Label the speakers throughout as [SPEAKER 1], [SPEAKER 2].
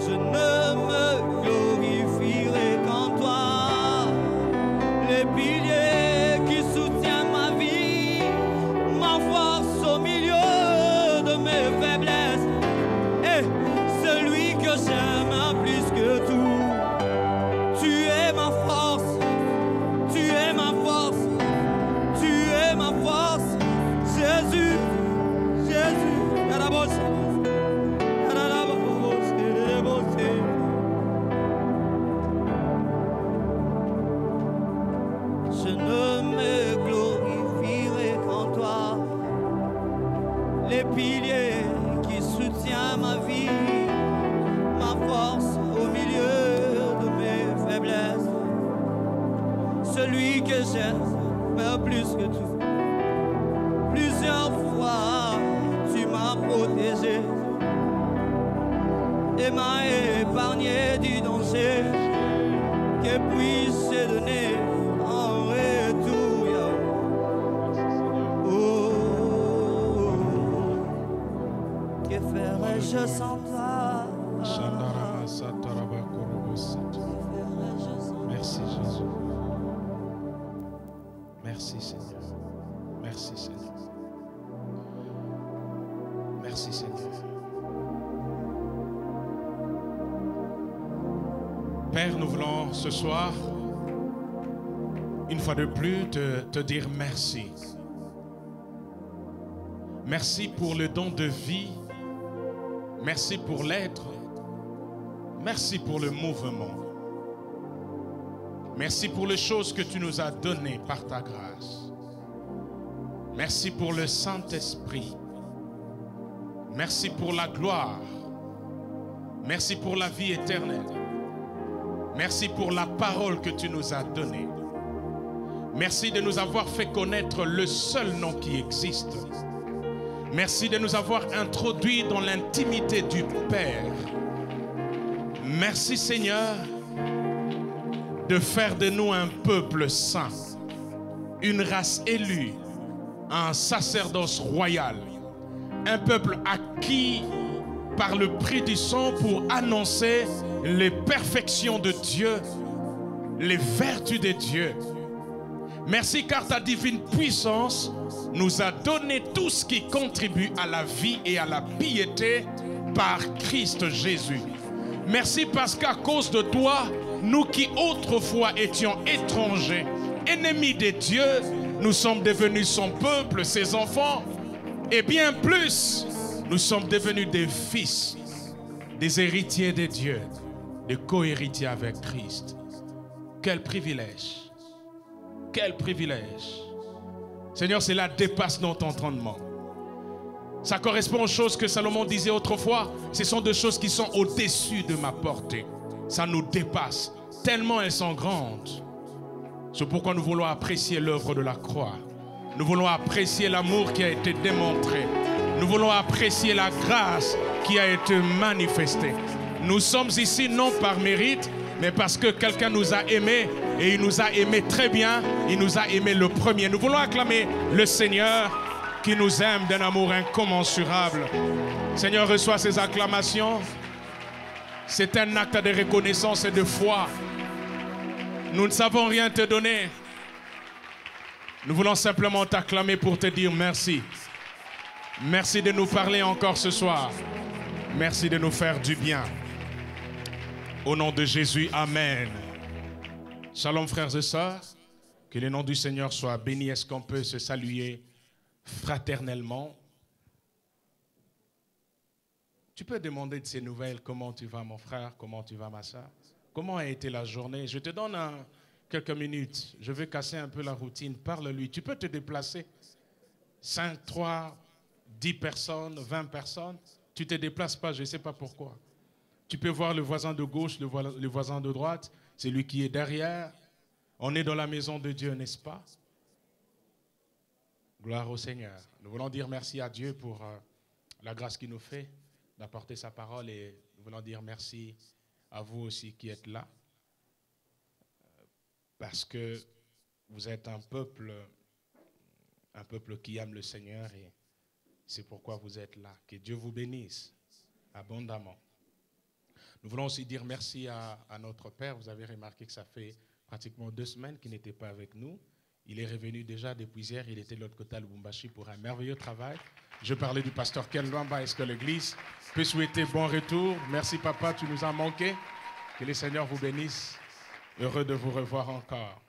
[SPEAKER 1] Je ne me glorifierai qu'en toi, les piliers qui soutiennent ma vie, ma force au milieu de mes faiblesses, et celui que j'aime plus que tout. Tu es ma force, tu es ma force, tu es ma force, Jésus, Jésus. Yarabos. Je ne me glorifierai qu'en toi, les piliers qui soutiennent ma vie, ma force au milieu de mes faiblesses, celui que j'aime plus que tout. Plusieurs fois tu m'as protégé et m'as épargné du danger, que puis-je donner en retour? Oh, que ferais-je sans toi?
[SPEAKER 2] Merci Jésus. Merci Seigneur. Merci Seigneur. Merci Seigneur. Père, nous voulons ce soir, une fois de plus, te dire merci. Merci pour le don de vie. Merci pour l'être. Merci pour le mouvement. Merci pour les choses que tu nous as données par ta grâce. Merci pour le Saint-Esprit. Merci pour la gloire. Merci pour la vie éternelle. Merci pour la parole que tu nous as donnée. Merci de nous avoir fait connaître le seul nom qui existe. Merci de nous avoir introduits dans l'intimité du Père. Merci Seigneur de faire de nous un peuple saint, une race élue, un sacerdoce royal, un peuple acquis par le prix du sang pour annoncer les perfections de Dieu, les vertus de Dieu. Merci car ta divine puissance nous a donné tout ce qui contribue à la vie et à la piété par Christ Jésus. Merci parce qu'à cause de toi, nous qui autrefois étions étrangers, ennemis de Dieu, nous sommes devenus son peuple, ses enfants, et bien plus, nous sommes devenus des fils, des héritiers de Dieu, des co-héritiers avec Christ. Quel privilège! Quel privilège! Seigneur, cela dépasse notre entendement. Ça correspond aux choses que Salomon disait autrefois. Ce sont des choses qui sont au-dessus de ma portée. Ça nous dépasse, tellement elles sont grandes. C'est pourquoi nous voulons apprécier l'œuvre de la croix. Nous voulons apprécier l'amour qui a été démontré. Nous voulons apprécier la grâce qui a été manifestée. Nous sommes ici non par mérite, mais parce que quelqu'un nous a aimés, et il nous a aimés très bien. Il nous a aimés le premier. Nous voulons acclamer le Seigneur qui nous aime d'un amour incommensurable. Seigneur, reçois ces acclamations. C'est un acte de reconnaissance et de foi. Nous ne savons rien te donner. Nous voulons simplement t'acclamer pour te dire merci. Merci de nous parler encore ce soir. Merci de nous faire du bien. Au nom de Jésus, Amen. Shalom frères et sœurs. Que le nom du Seigneur soit béni. Est-ce qu'on peut se saluer fraternellement? Tu peux demander de ces nouvelles. Comment tu vas mon frère? Comment tu vas ma soeur? Comment a été la journée? Je te donne quelques minutes. Je vais casser un peu la routine. Parle-lui. Tu peux te déplacer. 5, 3, 10 personnes, 20 personnes. Tu ne te déplaces pas, je ne sais pas pourquoi. Tu peux voir le voisin de gauche, le voisin de droite. C'est lui qui est derrière. On est dans la maison de Dieu, n'est-ce pas? Gloire au Seigneur. Nous voulons dire merci à Dieu pour la grâce qu'il nous fait d'apporter sa parole, et nous voulons dire merci à vous aussi qui êtes là, parce que vous êtes un peuple qui aime le Seigneur, et c'est pourquoi vous êtes là. Que Dieu vous bénisse abondamment. Nous voulons aussi dire merci à notre Père. Vous avez remarqué que ça fait pratiquement 2 semaines qu'il n'était pas avec nous. Il est revenu déjà depuis hier. Il était de l'autre côté à Lubumbashi pour un merveilleux travail. Je parlais du pasteur Ken Luamba. Est-ce que l'Église peut souhaiter bon retour? Merci papa, tu nous as manqué. Que le Seigneur vous bénisse. Heureux de vous revoir encore.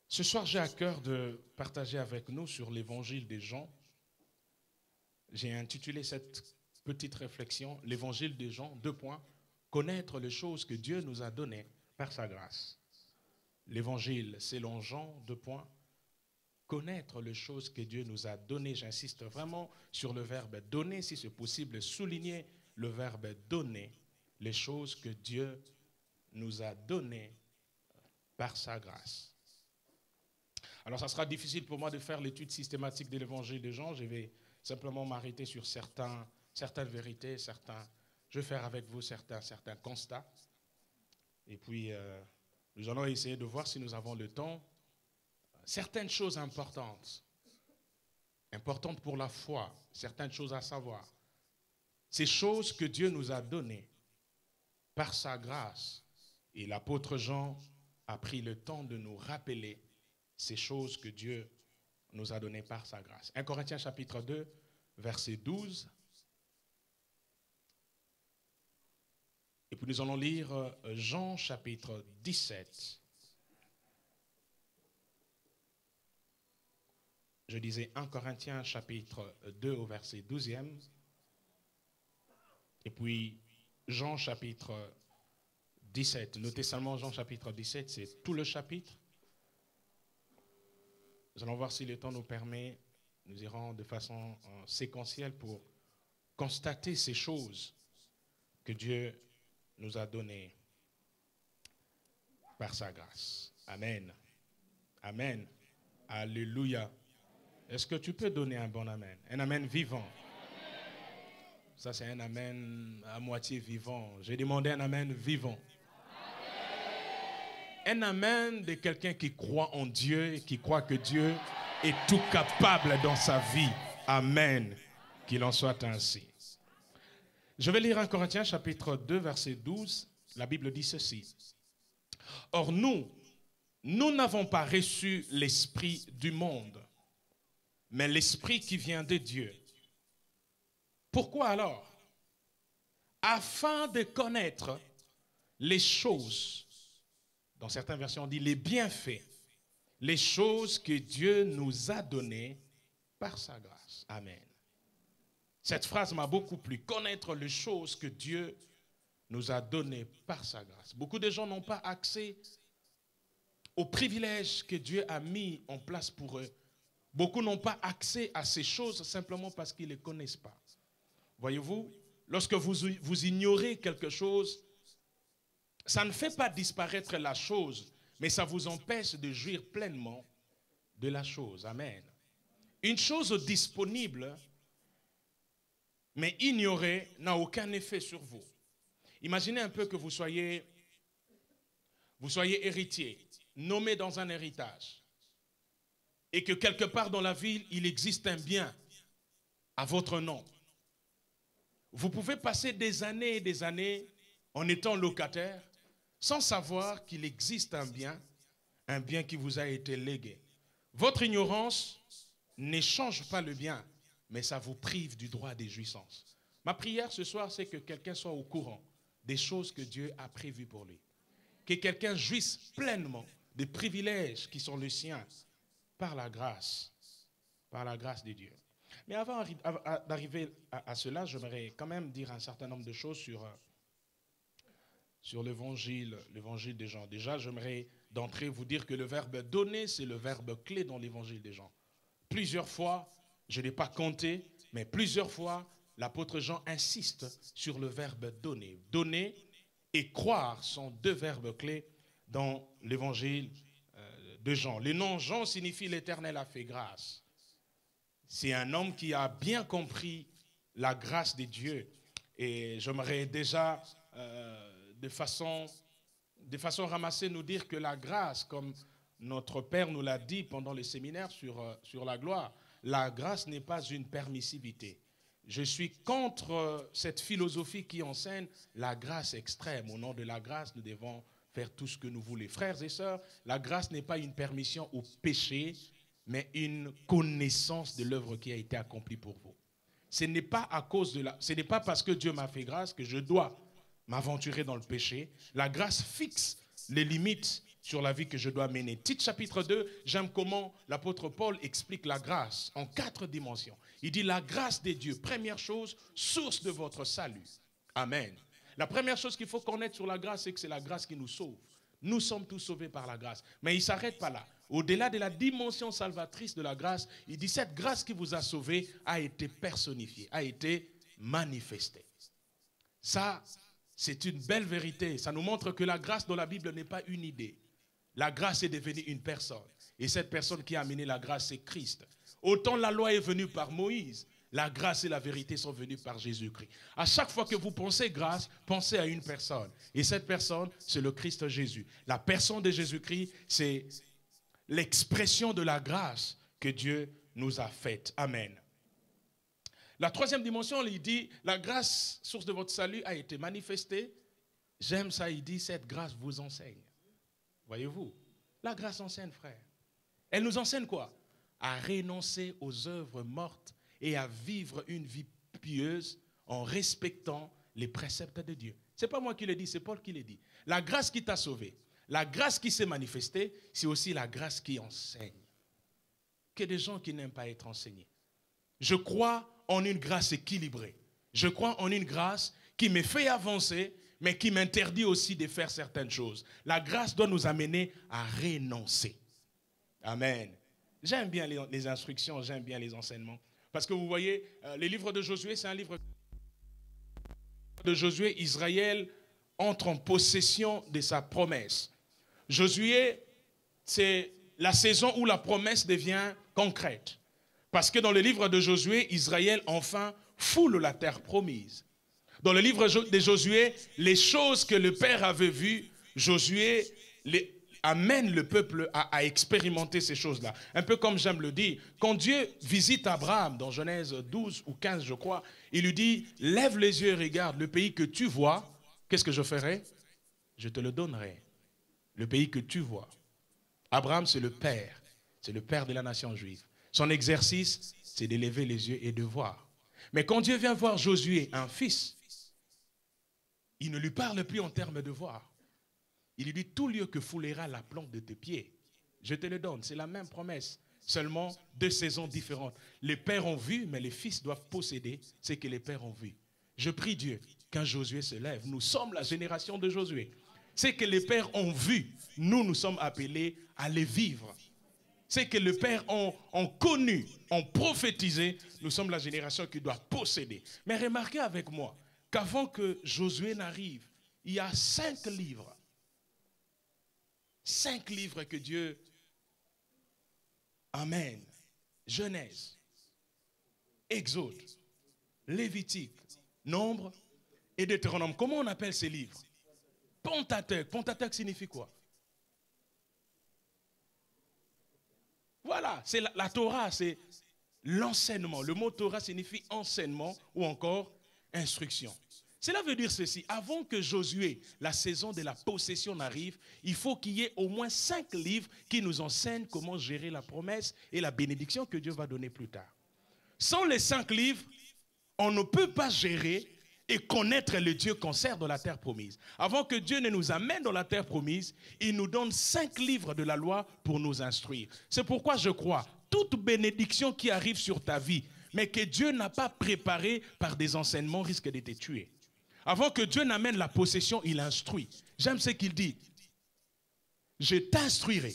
[SPEAKER 2] Ce soir, j'ai à cœur de partager avec nous sur l'évangile des Jean. J'ai intitulé cette petite réflexion, l'évangile des Jean, 2 points, connaître les choses que Dieu nous a données par sa grâce. L'évangile selon Jean, 2 points, connaître les choses que Dieu nous a données. J'insiste vraiment sur le verbe donner, si c'est possible, souligner le verbe donner, les choses que Dieu nous a données par sa grâce. Alors, ça sera difficile pour moi de faire l'étude systématique de l'évangile de Jean. Je vais simplement m'arrêter sur certaines vérités, je vais faire avec vous certains constats. Et puis, nous allons essayer de voir si nous avons le temps. Certaines choses importantes pour la foi, certaines choses à savoir. Ces choses que Dieu nous a données par sa grâce. Et l'apôtre Jean a pris le temps de nous rappeler ces choses que Dieu nous a données par sa grâce. 1 Corinthiens chapitre 2, verset 12. Et puis nous allons lire Jean chapitre 17. Je disais 1 Corinthiens chapitre 2 au verset 12e. Et puis Jean chapitre 17. Notez seulement Jean chapitre 17, c'est tout le chapitre. Nous allons voir si le temps nous permet. Nous irons de façon séquentielle pour constater ces choses que Dieu nous a données par sa grâce. Amen. Amen. Alléluia. Est-ce que tu peux donner un bon amen? Un amen vivant. Ça, c'est un amen à moitié vivant. J'ai demandé un amen vivant. Un amen de quelqu'un qui croit en Dieu et qui croit que Dieu est tout capable dans sa vie. Amen. Qu'il en soit ainsi. Je vais lire 1 Corinthiens chapitre 2, verset 12. La Bible dit ceci. Or nous n'avons pas reçu l'esprit du monde, mais l'esprit qui vient de Dieu. Pourquoi alors? Afin de connaître les choses, dans certaines versions on dit les bienfaits, les choses que Dieu nous a données par sa grâce. Amen. Cette phrase m'a beaucoup plu. Connaître les choses que Dieu nous a données par sa grâce. Beaucoup de gens n'ont pas accès aux privilèges que Dieu a mis en place pour eux. Beaucoup n'ont pas accès à ces choses simplement parce qu'ils ne les connaissent pas. Voyez-vous, lorsque vous ignorez quelque chose, ça ne fait pas disparaître la chose, mais ça vous empêche de jouir pleinement de la chose. Amen. Une chose disponible, mais ignorée, n'a aucun effet sur vous. Imaginez un peu que vous soyez héritier, nommé dans un héritage, et que quelque part dans la ville, il existe un bien à votre nom. Vous pouvez passer des années et des années en étant locataire, sans savoir qu'il existe un bien qui vous a été légué. Votre ignorance n'échange pas le bien, mais ça vous prive du droit des jouissances. Ma prière ce soir, c'est que quelqu'un soit au courant des choses que Dieu a prévues pour lui. Que quelqu'un jouisse pleinement des privilèges qui sont les siens par la grâce de Dieu. Mais avant d'arriver à cela, j'aimerais quand même dire un certain nombre de choses sur l'évangile des Jean. Déjà, j'aimerais d'entrée vous dire que le verbe donner, c'est le verbe clé dans l'évangile des Jean. Plusieurs fois, je n'ai pas compté, mais plusieurs fois, l'apôtre Jean insiste sur le verbe donner. Donner et croire sont 2 verbes clés dans l'évangile de Jean. Le nom Jean signifie l'Éternel a fait grâce. C'est un homme qui a bien compris la grâce de Dieu. Et j'aimerais déjà, de façon ramassée, nous dire que la grâce, comme notre Père nous l'a dit pendant le séminaire sur la gloire, la grâce n'est pas une permissivité. je suis contre cette philosophie qui enseigne la grâce extrême. Au nom de la grâce, nous devons faire tout ce que nous voulons. Frères et sœurs, la grâce n'est pas une permission au péché, mais une connaissance de l'œuvre qui a été accomplie pour vous. Ce n'est pas parce que Dieu m'a fait grâce que je dois m'aventurer dans le péché. La grâce fixe les limites sur la vie que je dois mener. Tite chapitre 2, j'aime comment l'apôtre Paul explique la grâce en 4 dimensions. Il dit la grâce des dieux, première chose, source de votre salut. Amen. La première chose qu'il faut connaître sur la grâce, c'est que c'est la grâce qui nous sauve. Nous sommes tous sauvés par la grâce. Mais il ne s'arrête pas là. Au-delà de la dimension salvatrice de la grâce, il dit cette grâce qui vous a sauvé a été personnifiée, a été manifestée. Ça, c'est une belle vérité. Ça nous montre que la grâce dans la Bible n'est pas une idée. La grâce est devenue une personne. Et cette personne qui a amené la grâce, c'est Christ. Autant la loi est venue par Moïse, la grâce et la vérité sont venues par Jésus-Christ. À chaque fois que vous pensez grâce, pensez à une personne. Et cette personne, c'est le Christ Jésus. La personne de Jésus-Christ, c'est l'expression de la grâce que Dieu nous a faite. Amen. La troisième dimension, il dit, la grâce, source de votre salut, a été manifestée. J'aime ça, il dit, cette grâce vous enseigne. Voyez-vous, la grâce enseigne, frère. Elle nous enseigne quoi? À renoncer aux œuvres mortes et à vivre une vie pieuse en respectant les préceptes de Dieu. Ce n'est pas moi qui le dis, c'est Paul qui le dit. La grâce qui t'a sauvé, la grâce qui s'est manifestée, c'est aussi la grâce qui enseigne. Qu'il y ait des gens qui n'aiment pas être enseignés. Je crois en une grâce équilibrée. Je crois en une grâce qui me fait avancer, mais qui m'interdit aussi de faire certaines choses. La grâce doit nous amener à renoncer. Amen. J'aime bien les instructions, j'aime bien les enseignements. Parce que vous voyez, les livres de Josué, c'est un livre de Josué. Israël entre en possession de sa promesse. Josué, c'est la saison où la promesse devient concrète. Parce que dans le livre de Josué, Israël enfin foule la terre promise. Dans le livre de Josué, les choses que le Père avait vues, Josué amène le peuple à expérimenter ces choses-là. Un peu comme j'aime le dire, quand Dieu visite Abraham, dans Genèse 12 ou 15, je crois, il lui dit, lève les yeux et regarde le pays que tu vois, qu'est-ce que je ferai? Je te le donnerai. Le pays que tu vois. Abraham, c'est le père de la nation juive. Son exercice, c'est de lever les yeux et de voir. Mais quand Dieu vient voir Josué, un fils, il ne lui parle plus en termes de voir. Il lui dit, tout lieu que foulera la plante de tes pieds, je te le donne. C'est la même promesse, seulement 2 saisons différentes. Les pères ont vu, mais les fils doivent posséder ce que les pères ont vu. Je prie Dieu qu'un Josué se lève. Nous sommes la génération de Josué. Ce que les pères ont vu, nous sommes appelés à les vivre. Ce que les pères ont connu, ont prophétisé, nous sommes la génération qui doit posséder. Mais remarquez avec moi qu'avant que Josué n'arrive, il y a 5 livres. 5 livres que Dieu amène. Genèse, Exode, Lévitique, Nombre et Deutéronome. Comment on appelle ces livres? Pentateuque. Pentateuque signifie quoi? Voilà, c'est la Torah, c'est l'enseignement. Le mot Torah signifie enseignement ou encore instruction. Cela veut dire ceci, avant que Josué, la saison de la possession n'arrive, il faut qu'il y ait au moins 5 livres qui nous enseignent comment gérer la promesse et la bénédiction que Dieu va donner plus tard. Sans les 5 livres, on ne peut pas gérer et connaître le Dieu qu'on sert dans la terre promise. Avant que Dieu ne nous amène dans la terre promise, il nous donne 5 livres de la loi pour nous instruire. C'est pourquoi je crois, toute bénédiction qui arrive sur ta vie, mais que Dieu n'a pas préparé par des enseignements, risque de te tuer. Avant que Dieu n'amène la possession, il instruit. J'aime ce qu'il dit. Je t'instruirai.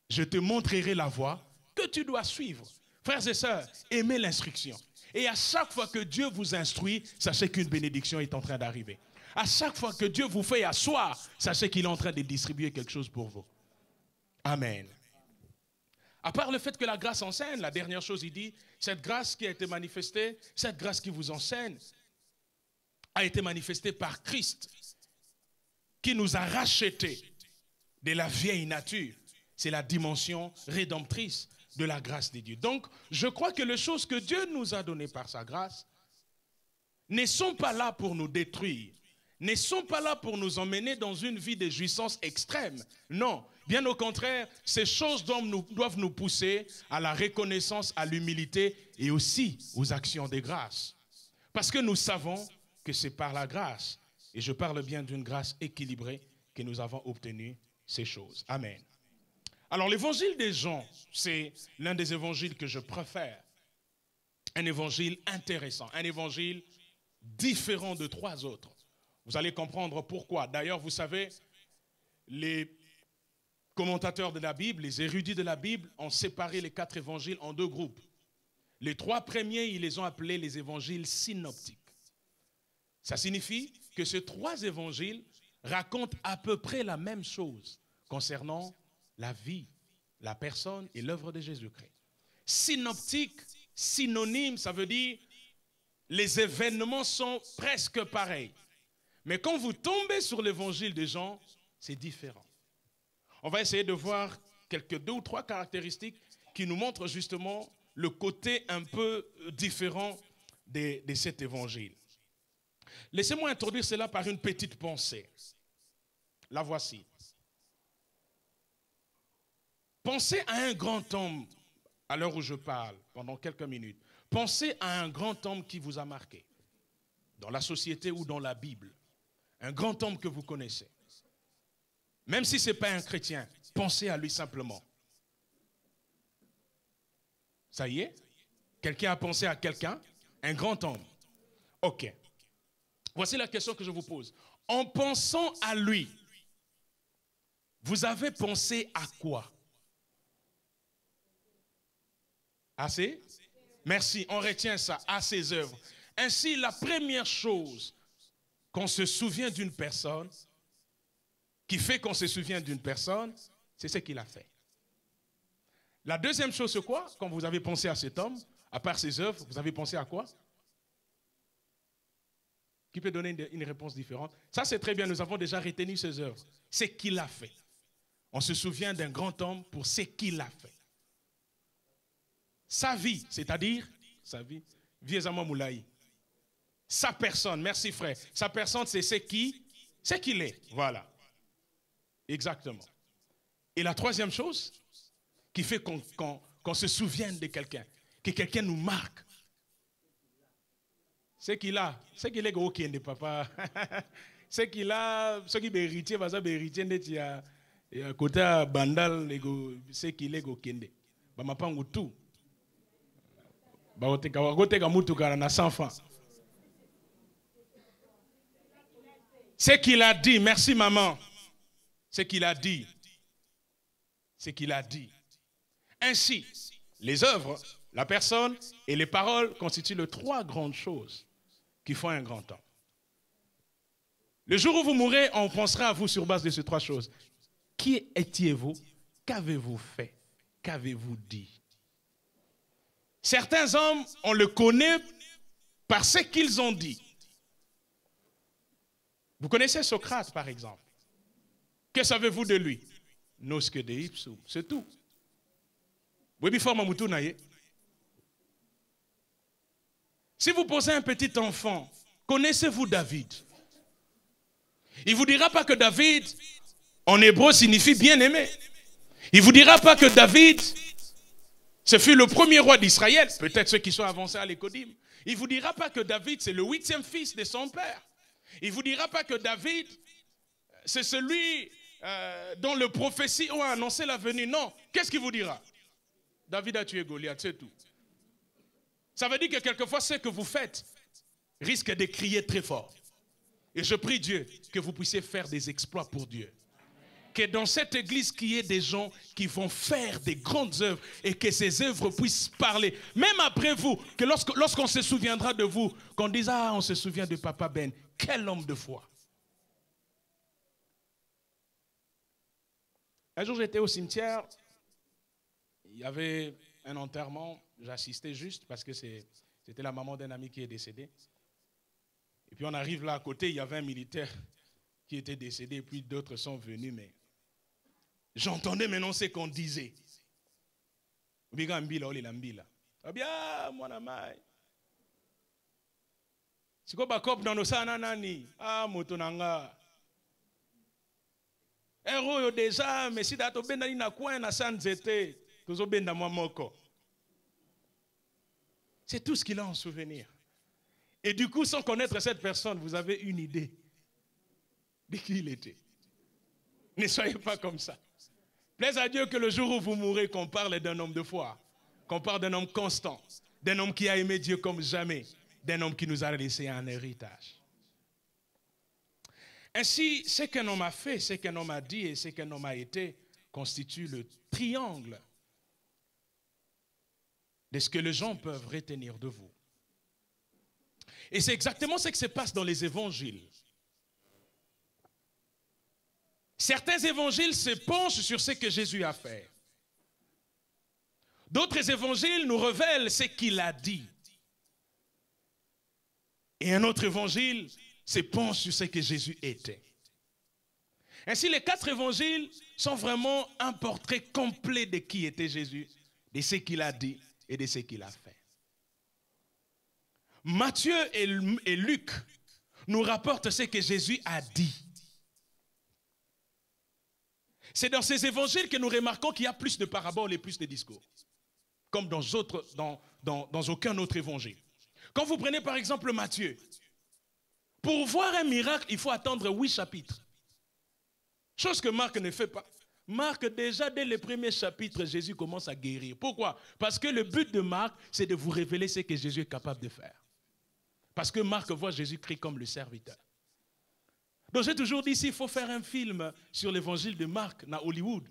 [SPEAKER 2] Je te montrerai la voie que tu dois suivre. Frères et sœurs, aimez l'instruction. Et à chaque fois que Dieu vous instruit, sachez qu'une bénédiction est en train d'arriver. À chaque fois que Dieu vous fait asseoir, sachez qu'il est en train de distribuer quelque chose pour vous. Amen. À part le fait que la grâce enseigne, la dernière chose, il dit, cette grâce qui a été manifestée, cette grâce qui vous enseigne, a été manifestée par Christ, qui nous a rachetés de la vieille nature. C'est la dimension rédemptrice de la grâce de Dieu. Donc, je crois que les choses que Dieu nous a données par sa grâce ne sont pas là pour nous détruire, ne sont pas là pour nous emmener dans une vie de jouissance extrême. Non, bien au contraire, ces choses doivent nous pousser à la reconnaissance, à l'humilité et aussi aux actions de grâce. Parce que nous savons que c'est par la grâce, et je parle bien d'une grâce équilibrée, que nous avons obtenu ces choses. Amen. Alors l'évangile de Jean, c'est l'un des évangiles que je préfère. Un évangile intéressant, un évangile différent de 3 autres. Vous allez comprendre pourquoi. D'ailleurs, vous savez, les commentateurs de la Bible, les érudits de la Bible ont séparé les 4 évangiles en 2 groupes. Les 3 premiers, ils les ont appelés les évangiles synoptiques. Ça signifie que ces 3 évangiles racontent à peu près la même chose concernant la vie, la personne et l'œuvre de Jésus-Christ. Synoptique, synonyme, ça veut dire les événements sont presque pareils. Mais quand vous tombez sur l'évangile de Jean, c'est différent. On va essayer de voir 2 ou 3 caractéristiques qui nous montrent justement le côté un peu différent de cet évangile. Laissez-moi introduire cela par une petite pensée. La voici. Pensez à un grand homme, à l'heure où je parle, pendant quelques minutes. Pensez à un grand homme qui vous a marqué, dans la société ou dans la Bible. Un grand homme que vous connaissez. Même si ce n'est pas un chrétien, pensez à lui simplement. Ça y est? Quelqu'un a pensé à quelqu'un? Un grand homme. Ok. Voici la question que je vous pose. En pensant à lui, vous avez pensé à quoi? Assez? Merci, on retient ça, à ses œuvres. Ainsi, la première chose qu'on se souvient d'une personne, qui fait qu'on se souvient d'une personne, c'est ce qu'il a fait. La deuxième chose, c'est quoi? Quand vous avez pensé à cet homme, à part ses œuvres, vous avez pensé à quoi? Qui peut donner une réponse différente? Ça, c'est très bien, nous avons déjà retenu ses œuvres. C'est ce qu'il a fait. On se souvient d'un grand homme pour ce qu'il a fait. Sa vie, c'est-à-dire, sa vie, Viezama Moulaï. Sa personne, merci frère. Sa personne, c'est ce qu'il est. Voilà. Exactement. Et la troisième chose qui fait qu'on se souvienne de quelqu'un, que quelqu'un nous marque, c'est qu'il a, c'est qu'il est ok, papa. C'est qu'il a, ce qui est héritier, va ça héritier, il y a côté bandal, c'est qu'il est ok. Bah ma pangu tout. Bah oteka mutu kana na 100 francs. C'est qu'il a dit, merci maman. C'est qu'il a dit. C'est qu'il a dit. Ainsi, les œuvres, la personne et les paroles constituent les 3 grandes choses qui font un grand homme. Le jour où vous mourrez, on pensera à vous sur base de ces 3 choses. Qui étiez-vous? Qu'avez-vous fait? Qu'avez-vous dit? Certains hommes, on le connaît par ce qu'ils ont dit. Vous connaissez Socrate, par exemple. Que savez-vous de lui? Nosque de ipsum, c'est tout. Si vous posez un petit enfant, connaissez-vous David? Il ne vous dira pas que David, en hébreu, signifie bien-aimé. Il ne vous dira pas que David, ce fut le premier roi d'Israël, peut-être ceux qui sont avancés à l'Écodim. Il ne vous dira pas que David, c'est le 8e fils de son père. Il ne vous dira pas que David, c'est celui dont le prophétie ont annoncé la venue. Non. Qu'est-ce qu'il vous dira? David a tué Goliath, c'est tout. Ça veut dire que quelquefois, ce que vous faites risque de crier très fort. Et je prie Dieu que vous puissiez faire des exploits pour Dieu. Que dans cette église, qu'il y ait des gens qui vont faire des grandes œuvres et que ces œuvres puissent parler. Même après vous, que lorsqu'on se souviendra de vous, qu'on dise, ah, on se souvient de Papa Ben. Quel homme de foi. Un jour, j'étais au cimetière. Il y avait un enterrement. J'assistais juste parce que c'était la maman d'un ami qui est décédé. Et puis on arrive là à côté, il y avait un militaire qui était décédé, et puis d'autres sont venus, mais j'entendais maintenant ce qu'on disait. Obiga mbila oli la mbila. Abia mwana mai. Siko bakop dans nos sana nani. Ah moto nanga. Ero yo déjà mais si dato benda ni na coin na sanzete. Tozo benda mwa moko. C'est tout ce qu'il a en souvenir. Et du coup, sans connaître cette personne, vous avez une idée de qui il était. Ne soyez pas comme ça. Plaise à Dieu que le jour où vous mourrez, qu'on parle d'un homme de foi, qu'on parle d'un homme constant, d'un homme qui a aimé Dieu comme jamais, d'un homme qui nous a laissé un héritage. Ainsi, ce qu'un homme a fait, ce qu'un homme a dit et ce qu'un homme a été constitue le triangle de ce que les gens peuvent retenir de vous. Et c'est exactement ce qui se passe dans les évangiles. Certains évangiles se penchent sur ce que Jésus a fait. D'autres évangiles nous révèlent ce qu'il a dit. Et un autre évangile se penche sur ce que Jésus était. Ainsi, les 4 évangiles sont vraiment un portrait complet de qui était Jésus, de ce qu'il a dit et de ce qu'il a fait. Matthieu et Luc nous rapportent ce que Jésus a dit. C'est dans ces évangiles que nous remarquons qu'il y a plus de paraboles et plus de discours, comme dans aucun autre évangile. Quand vous prenez par exemple Matthieu, pour voir un miracle, il faut attendre 8 chapitres. Chose que Marc ne fait pas. Marc, déjà dès les premiers chapitres, Jésus commence à guérir. Pourquoi? Parce que le but de Marc, c'est de vous révéler ce que Jésus est capable de faire. Parce que Marc voit Jésus-Christ comme le serviteur. Donc j'ai toujours dit, s'il faut faire un film sur l'évangile de Marc dans Hollywood,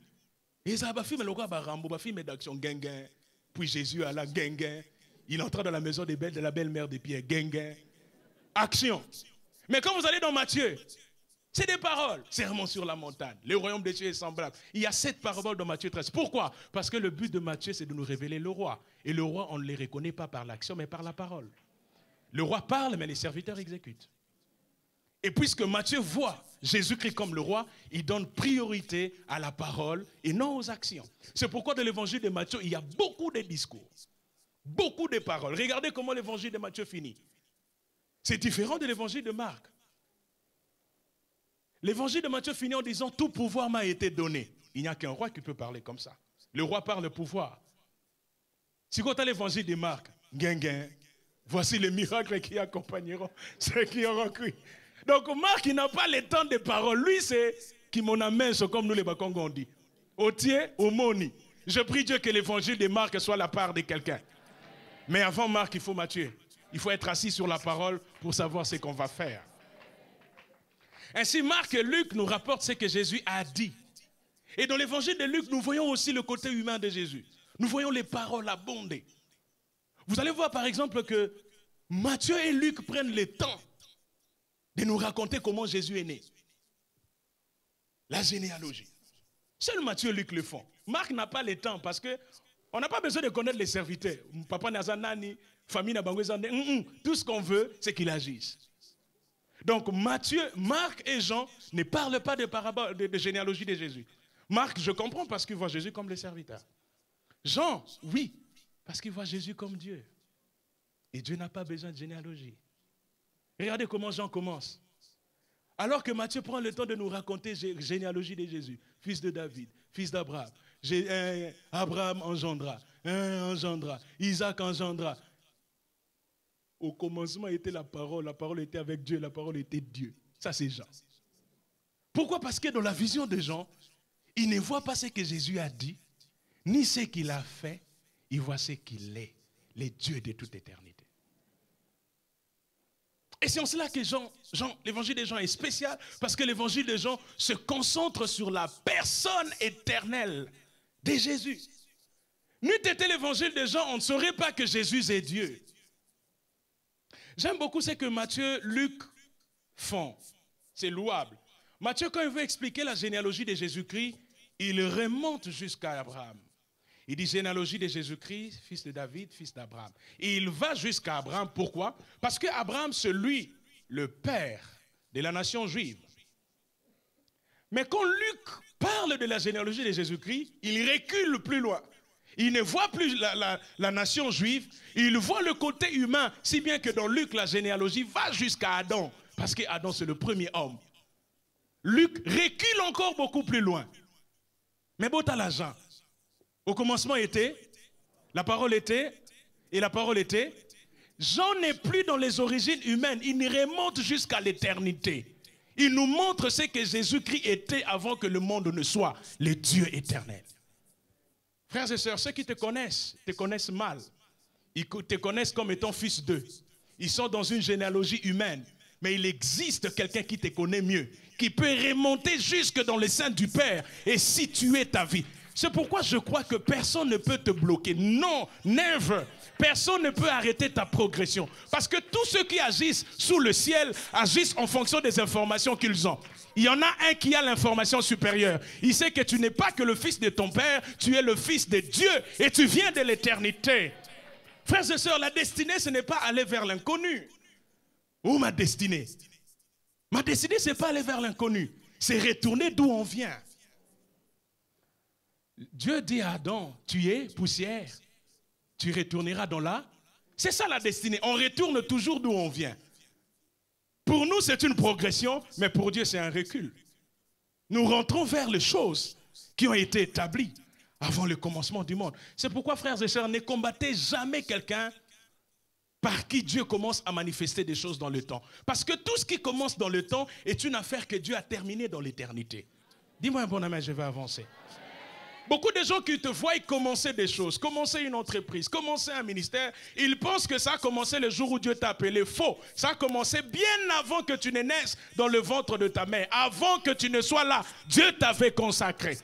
[SPEAKER 2] et ça va film d'action, guinguin, puis Jésus à la guinguin, il entre dans la maison de la belle-mère de Pierre, guinguin, action. Mais quand vous allez dans Matthieu, c'est des paroles, sermon sur la montagne, le royaume des cieux est semblable. Il y a 7 paraboles dans Matthieu 13. Pourquoi? Parce que le but de Matthieu, c'est de nous révéler le roi. Et le roi, on ne le reconnaît pas par l'action, mais par la parole. Le roi parle, mais les serviteurs exécutent. Et puisque Matthieu voit Jésus-Christ comme le roi, il donne priorité à la parole et non aux actions. C'est pourquoi dans l'évangile de Matthieu, il y a beaucoup de discours, beaucoup de paroles. Regardez comment l'évangile de Matthieu finit. C'est différent de l'évangile de Marc. L'évangile de Matthieu finit en disant « Tout pouvoir m'a été donné ». Il n'y a qu'un roi qui peut parler comme ça. Le roi parle pouvoir. Si vous avez l'évangile de Marc, guinguin, voici les miracles qui accompagneront ceux qui auront cru. Donc Marc, il n'a pas le temps de parole. Lui, c'est qui mon amène, comme nous les Bakongo on dit. Otier, omoni. Je prie Dieu que l'évangile de Marc soit la part de quelqu'un. Mais avant Marc, il faut Matthieu. Il faut être assis sur la parole pour savoir ce qu'on va faire. Ainsi, Marc et Luc nous rapportent ce que Jésus a dit. Et dans l'évangile de Luc, nous voyons aussi le côté humain de Jésus. Nous voyons les paroles abondées. Vous allez voir par exemple que Matthieu et Luc prennent le temps de nous raconter comment Jésus est né. La généalogie. Seul Matthieu et Luc le font. Marc n'a pas le temps parce qu'on n'a pas besoin de connaître les serviteurs. Papa Nazanani, famille Nabangwezande, tout ce qu'on veut, c'est qu'il agisse. Donc Matthieu, Marc et Jean ne parlent pas de parabole, de généalogie de Jésus. Marc, je comprends parce qu'il voit Jésus comme le serviteur. Jean, oui, parce qu'il voit Jésus comme Dieu. Et Dieu n'a pas besoin de généalogie. Regardez comment Jean commence. Alors que Matthieu prend le temps de nous raconter la généalogie de Jésus, fils de David, fils d'Abraham. Abraham engendra, Isaac engendra. Au commencement était la parole était avec Dieu, la parole était Dieu. Ça c'est Jean. Pourquoi? Parce que dans la vision de Jean, il ne voit pas ce que Jésus a dit, ni ce qu'il a fait, il voit ce qu'il est, le Dieu de toute éternité. Et c'est en cela que l'évangile de Jean est spécial, parce que l'évangile de Jean se concentre sur la personne éternelle de Jésus. N'eût été l'évangile de Jean, on ne saurait pas que Jésus est Dieu. J'aime beaucoup ce que Matthieu, Luc font. C'est louable. Matthieu, quand il veut expliquer la généalogie de Jésus-Christ, il remonte jusqu'à Abraham. Il dit généalogie de Jésus-Christ, fils de David, fils d'Abraham. Et il va jusqu'à Abraham. Pourquoi? Parce que Abraham, c'est lui, le père de la nation juive. Mais quand Luc parle de la généalogie de Jésus-Christ, il recule plus loin. Il ne voit plus la nation juive, il voit le côté humain, si bien que dans Luc, la généalogie va jusqu'à Adam, parce qu'Adam c'est le premier homme. Luc recule encore beaucoup plus loin. Mais bon, t'as l'argent. Au commencement était, la parole était, et la parole était. Jean n'est plus dans les origines humaines, il remonte jusqu'à l'éternité. Il nous montre ce que Jésus-Christ était avant que le monde ne soit, le Dieu éternel. Frères et sœurs, ceux qui te connaissent mal. Ils te connaissent comme étant fils d'eux. Ils sont dans une généalogie humaine. Mais il existe quelqu'un qui te connaît mieux, qui peut remonter jusque dans le sein du Père et situer ta vie. C'est pourquoi je crois que personne ne peut te bloquer. Non, never. Personne ne peut arrêter ta progression. Parce que tous ceux qui agissent sous le ciel agissent en fonction des informations qu'ils ont. Il y en a un qui a l'information supérieure. Il sait que tu n'es pas que le fils de ton père, tu es le fils de Dieu et tu viens de l'éternité. Frères et sœurs, la destinée, ce n'est pas aller vers l'inconnu. Où ma destinée? Ma destinée, ce n'est pas aller vers l'inconnu. C'est retourner d'où on vient. Dieu dit à Adam, tu es poussière. Tu retourneras dans là. C'est ça la destinée. On retourne toujours d'où on vient. Pour nous, c'est une progression, mais pour Dieu, c'est un recul. Nous rentrons vers les choses qui ont été établies avant le commencement du monde. C'est pourquoi, frères et sœurs, ne combattez jamais quelqu'un par qui Dieu commence à manifester des choses dans le temps. Parce que tout ce qui commence dans le temps est une affaire que Dieu a terminée dans l'éternité. Dis-moi un bon amen, je vais avancer. Beaucoup de gens qui te voient commencer des choses, commencer une entreprise, commencer un ministère, ils pensent que ça a commencé le jour où Dieu t'a appelé. Faux. Ça a commencé bien avant que tu ne naisses dans le ventre de ta mère. Avant que tu ne sois là, Dieu t'avait consacré.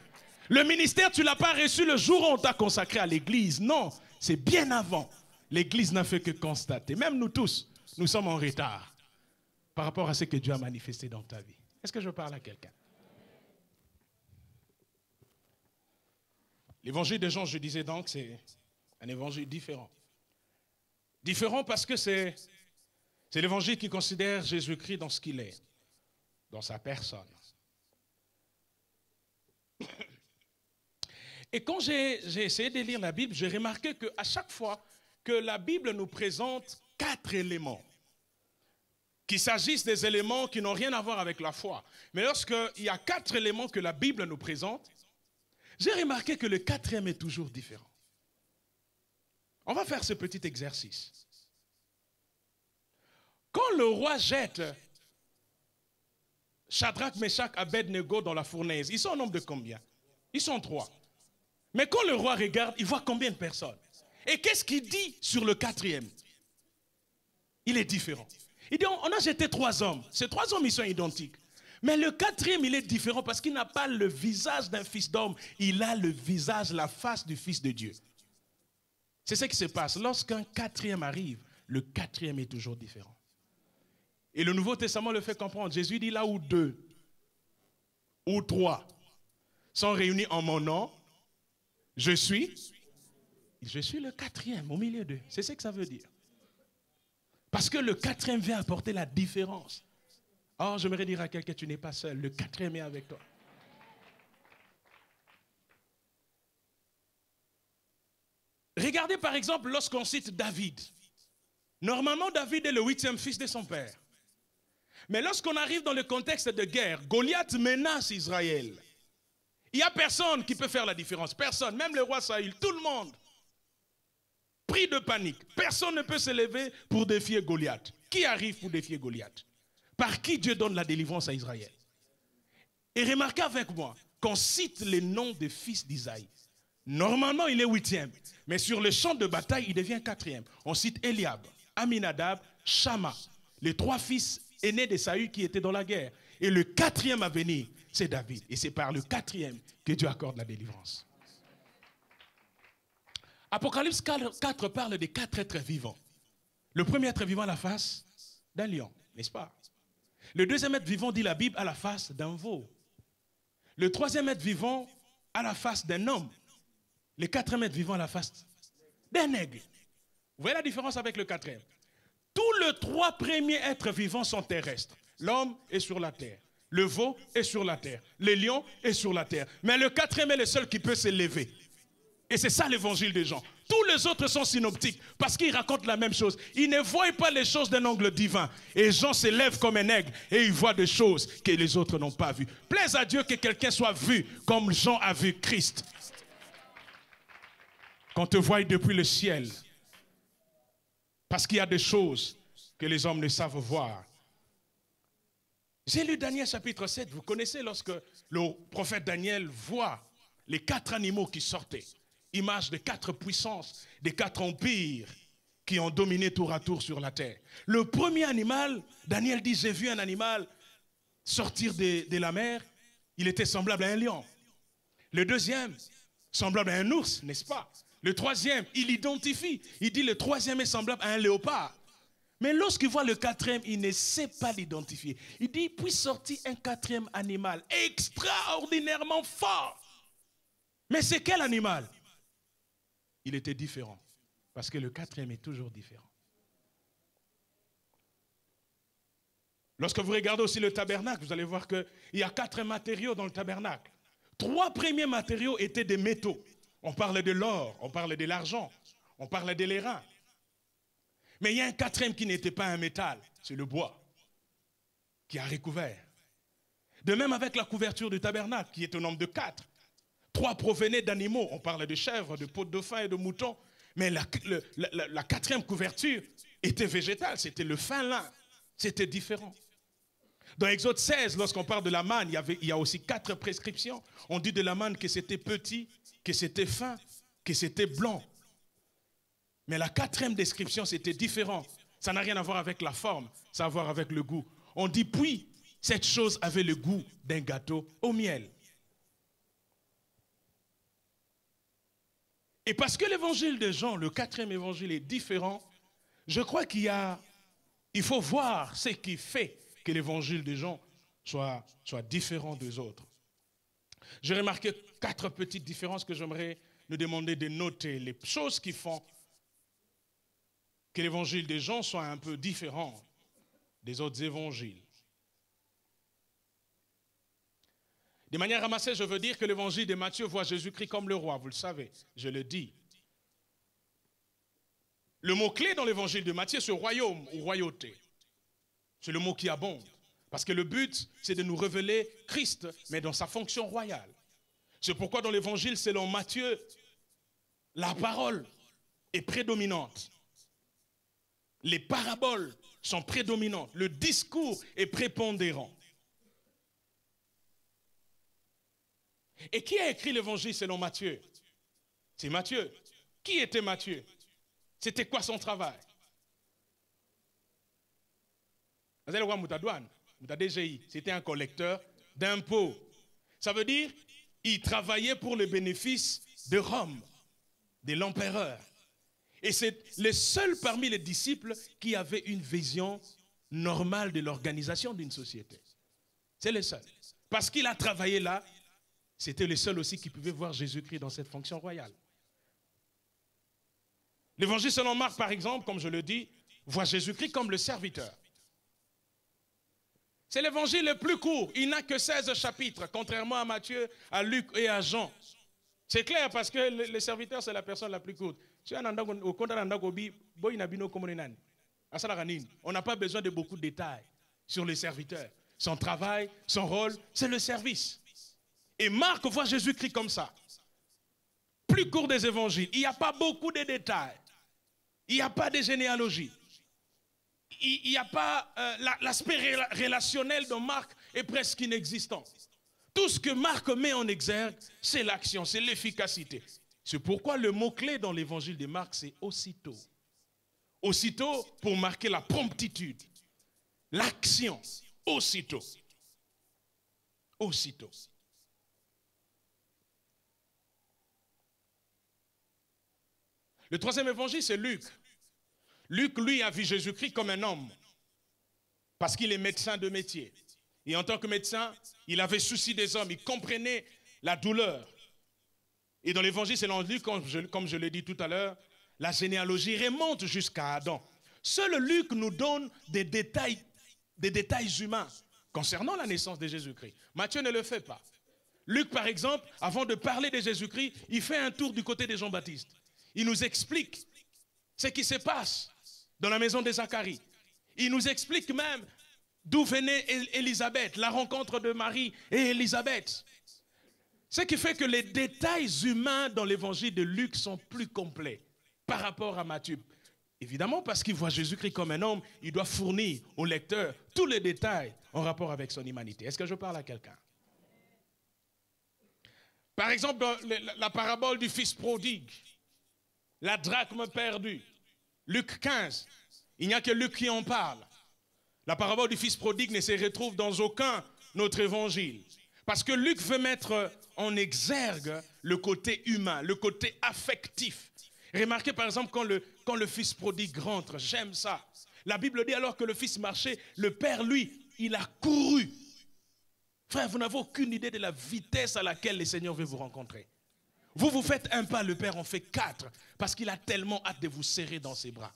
[SPEAKER 2] Le ministère, tu ne l'as pas reçu le jour où on t'a consacré à l'église. Non, c'est bien avant. L'église n'a fait que constater. Même nous tous, nous sommes en retard par rapport à ce que Dieu a manifesté dans ta vie. Est-ce que je parle à quelqu'un? L'évangile de Jean, je disais donc, c'est un évangile différent. Différent parce que c'est l'évangile qui considère Jésus-Christ dans ce qu'il est, dans sa personne. Et quand j'ai essayé de lire la Bible, j'ai remarqué qu'à chaque fois que la Bible nous présente 4 éléments, qu'il s'agisse des éléments qui n'ont rien à voir avec la foi, mais lorsqu'il y a 4 éléments que la Bible nous présente, j'ai remarqué que le 4e est toujours différent. On va faire ce petit exercice. Quand le roi jette Shadrach, Meshach, Abednego dans la fournaise, ils sont au nombre de combien? Ils sont 3. Mais quand le roi regarde, il voit combien de personnes? Et qu'est-ce qu'il dit sur le 4e? Il est différent. Il dit, on a jeté 3 hommes. Ces 3 hommes, ils sont identiques. Mais le 4e, il est différent parce qu'il n'a pas le visage d'un fils d'homme. Il a le visage, la face du Fils de Dieu. C'est ce qui se passe. Lorsqu'un 4e arrive, le 4e est toujours différent. Et le Nouveau Testament le fait comprendre. Jésus dit là où 2 ou 3 sont réunis en mon nom, je suis le 4e au milieu d'eux. C'est ce que ça veut dire. Parce que le 4e vient apporter la différence. Or, j'aimerais dire à quelqu'un, tu n'es pas seul. Le 4e est avec toi. Regardez par exemple lorsqu'on cite David. Normalement, David est le 8e fils de son père. Mais lorsqu'on arrive dans le contexte de guerre, Goliath menace Israël. Il n'y a personne qui peut faire la différence. Personne, même le roi Saül, tout le monde. Pris de panique. Personne ne peut se lever pour défier Goliath. Qui arrive pour défier Goliath? Par qui Dieu donne la délivrance à Israël? Et remarquez avec moi qu'on cite les noms des fils d'Isaïe. Normalement, il est 8e. Mais sur le champ de bataille, il devient 4e. On cite Eliab, Aminadab, Shama. Les 3 fils aînés de Saül qui étaient dans la guerre. Et le 4e à venir, c'est David. Et c'est par le 4e que Dieu accorde la délivrance. Apocalypse 4 parle des 4 êtres vivants. Le premier être vivant à la face d'un lion, n'est-ce pas? Le 2e être vivant, dit la Bible, à la face d'un veau. Le 3e être vivant à la face d'un homme. Le 4e être vivant à la face d'un aigle. Vous voyez la différence avec le 4e? Tous les 3 premiers êtres vivants sont terrestres. L'homme est sur la terre. Le veau est sur la terre. Le lion est sur la terre. Mais le 4e est le seul qui peut s'élever. Et c'est ça l'évangile des Jean. Tous les autres sont synoptiques parce qu'ils racontent la même chose. Ils ne voient pas les choses d'un angle divin. Et Jean s'élève comme un aigle et il voit des choses que les autres n'ont pas vues. Plaise à Dieu que quelqu'un soit vu comme Jean a vu Christ. Qu'on te voie depuis le ciel. Parce qu'il y a des choses que les hommes ne savent voir. J'ai lu Daniel chapitre 7. Vous connaissez lorsque le prophète Daniel voit les 4 animaux qui sortaient. Image des 4 puissances, des 4 empires qui ont dominé tour à tour sur la terre. Le premier animal, Daniel dit, j'ai vu un animal sortir de la mer. Il était semblable à un lion. Le deuxième, semblable à un ours, n'est-ce pas? Le troisième, il identifie. Il dit, le troisième est semblable à un léopard. Mais lorsqu'il voit le 4e, il ne sait pas l'identifier. Il dit, puis sortit un 4e animal extraordinairement fort. Mais c'est quel animal? Il était différent. Parce que le 4e est toujours différent. Lorsque vous regardez aussi le tabernacle, vous allez voir qu'il y a 4 matériaux dans le tabernacle. 3 premiers matériaux étaient des métaux. On parle de l'or, on parle de l'argent, on parle de l'airain. Mais il y a un 4e qui n'était pas un métal, c'est le bois, qui a recouvert. De même avec la couverture du tabernacle, qui est au nombre de 4. 3 provenaient d'animaux, on parle de chèvres, de peaux de dauphin et de moutons. Mais la 4e couverture était végétale, c'était le fin lin, c'était différent. Dans Exode 16, lorsqu'on parle de la manne, il y a aussi 4 prescriptions. On dit de la manne que c'était petit, que c'était fin, que c'était blanc. Mais la 4e description, c'était différent. Ça n'a rien à voir avec la forme, ça a à voir avec le goût. On dit, puis, cette chose avait le goût d'un gâteau au miel. Et parce que l'évangile de Jean, le 4e évangile est différent, je crois il faut voir ce qui fait que l'évangile de Jean soit différent des autres. J'ai remarqué 4 petites différences que j'aimerais nous demander de noter. Les choses qui font que l'évangile de Jean soit un peu différent des autres évangiles. De manière ramassée, je veux dire que l'évangile de Matthieu voit Jésus-Christ comme le roi, vous le savez, je le dis. Le mot-clé dans l'évangile de Matthieu, c'est royaume ou royauté. C'est le mot qui abonde. Parce que le but, c'est de nous révéler Christ, mais dans sa fonction royale. C'est pourquoi dans l'évangile, selon Matthieu, la parole est prédominante. Les paraboles sont prédominantes. Le discours est prépondérant. Et qui a écrit l'évangile selon Matthieu? C'est Matthieu. Qui était Matthieu? C'était quoi son travail? C'était un collecteur d'impôts. Ça veut dire il travaillait pour le bénéfice de Rome, de l'empereur. Et c'est le seul parmi les disciples qui avait une vision normale de l'organisation d'une société. C'est le seul. Parce qu'il a travaillé là, c'était le seul aussi qui pouvait voir Jésus-Christ dans cette fonction royale. L'évangile selon Marc, par exemple, comme je le dis, voit Jésus-Christ comme le serviteur. C'est l'évangile le plus court. Il n'a que 16 chapitres, contrairement à Matthieu, à Luc et à Jean. C'est clair parce que le serviteur, c'est la personne la plus courte. On n'a pas besoin de beaucoup de détails sur le serviteur. Son travail, son rôle, c'est le service. Et Marc voit Jésus-Christ comme ça. Plus court des évangiles. Il n'y a pas beaucoup de détails. Il n'y a pas de généalogie. Il n'y a pas l'aspect relationnel de Marc est presque inexistant. Tout ce que Marc met en exergue, c'est l'action, c'est l'efficacité. C'est pourquoi le mot-clé dans l'évangile de Marc, c'est aussitôt. Aussitôt pour marquer la promptitude, l'action, aussitôt. Aussitôt. Le troisième évangile, c'est Luc. Luc, lui, a vu Jésus-Christ comme un homme, parce qu'il est médecin de métier. Et en tant que médecin, il avait souci des hommes, il comprenait la douleur. Et dans l'évangile, selon Luc, comme je l'ai dit tout à l'heure, la généalogie remonte jusqu'à Adam. Seul Luc nous donne des détails humains concernant la naissance de Jésus-Christ. Matthieu ne le fait pas. Luc, par exemple, avant de parler de Jésus-Christ, il fait un tour du côté de Jean-Baptiste. Il nous explique ce qui se passe dans la maison de Zacharie. Il nous explique même d'où venait Élisabeth, la rencontre de Marie et Élisabeth. Ce qui fait que les détails humains dans l'évangile de Luc sont plus complets par rapport à Matthieu. Évidemment, parce qu'il voit Jésus-Christ comme un homme, il doit fournir au lecteur tous les détails en rapport avec son humanité. Est-ce que je parle à quelqu'un? Par exemple, dans la parabole du fils prodigue, la drachme perdue, Luc 15, il n'y a que Luc qui en parle. La parabole du fils prodigue ne se retrouve dans aucun autre évangile. Parce que Luc veut mettre en exergue le côté humain, le côté affectif. Remarquez par exemple quand le fils prodigue rentre, j'aime ça. La Bible dit alors que le fils marchait, le père lui, il a couru. Frère, vous n'avez aucune idée de la vitesse à laquelle le Seigneur veut vous rencontrer. Vous faites un pas, le Père en fait 4, parce qu'il a tellement hâte de vous serrer dans ses bras.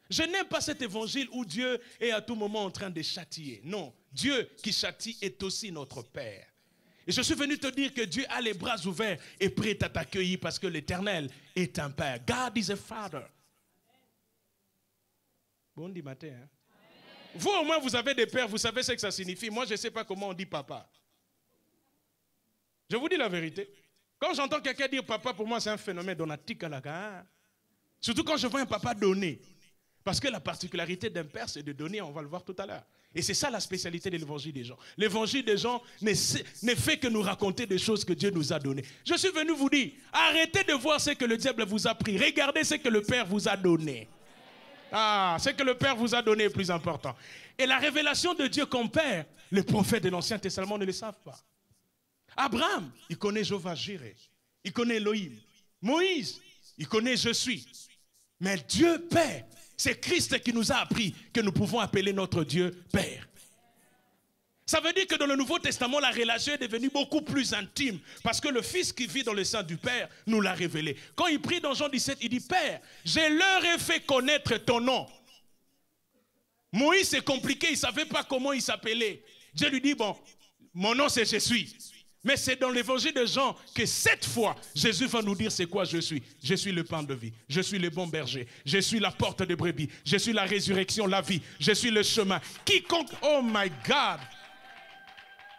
[SPEAKER 2] Je n'aime pas cet évangile où Dieu est à tout moment en train de châtier. Non, Dieu qui châtie est aussi notre Père. Et je suis venu te dire que Dieu a les bras ouverts et prêt à t'accueillir parce que l'Éternel est un Père. God is a Father. Bon dit matin, hein? Vous au moins vous avez des pères, vous savez ce que ça signifie. Moi je ne sais pas comment on dit papa. Je vous dis la vérité. Quand j'entends quelqu'un dire papa, pour moi c'est un phénomène donatique à la gare. Surtout quand je vois un papa donner. Parce que la particularité d'un père, c'est de donner, on va le voir tout à l'heure. Et c'est ça la spécialité de l'évangile des gens. L'évangile des gens ne fait que nous raconter des choses que Dieu nous a données. Je suis venu vous dire, arrêtez de voir ce que le diable vous a pris. Regardez ce que le Père vous a donné. Ah, ce que le Père vous a donné est plus important. Et la révélation de Dieu comme Père, les prophètes de l'Ancien Testament ne le savent pas. Abraham, il connaît Jéhovah Jireh. Il connaît Elohim. Moïse, il connaît Je suis. Mais Dieu Père, c'est Christ qui nous a appris que nous pouvons appeler notre Dieu Père. Ça veut dire que dans le Nouveau Testament, la relation est devenue beaucoup plus intime parce que le Fils qui vit dans le sein du Père nous l'a révélé. Quand il prie dans Jean 17, il dit, Père, je leur ai fait connaître ton nom. Moïse, c'est compliqué, il ne savait pas comment il s'appelait. Dieu lui dit, bon, mon nom c'est Je suis. Mais c'est dans l'évangile de Jean que cette fois, Jésus va nous dire c'est quoi je suis. Je suis le pain de vie. Je suis le bon berger. Je suis la porte de brebis. Je suis la résurrection, la vie. Je suis le chemin. Quiconque, oh my God.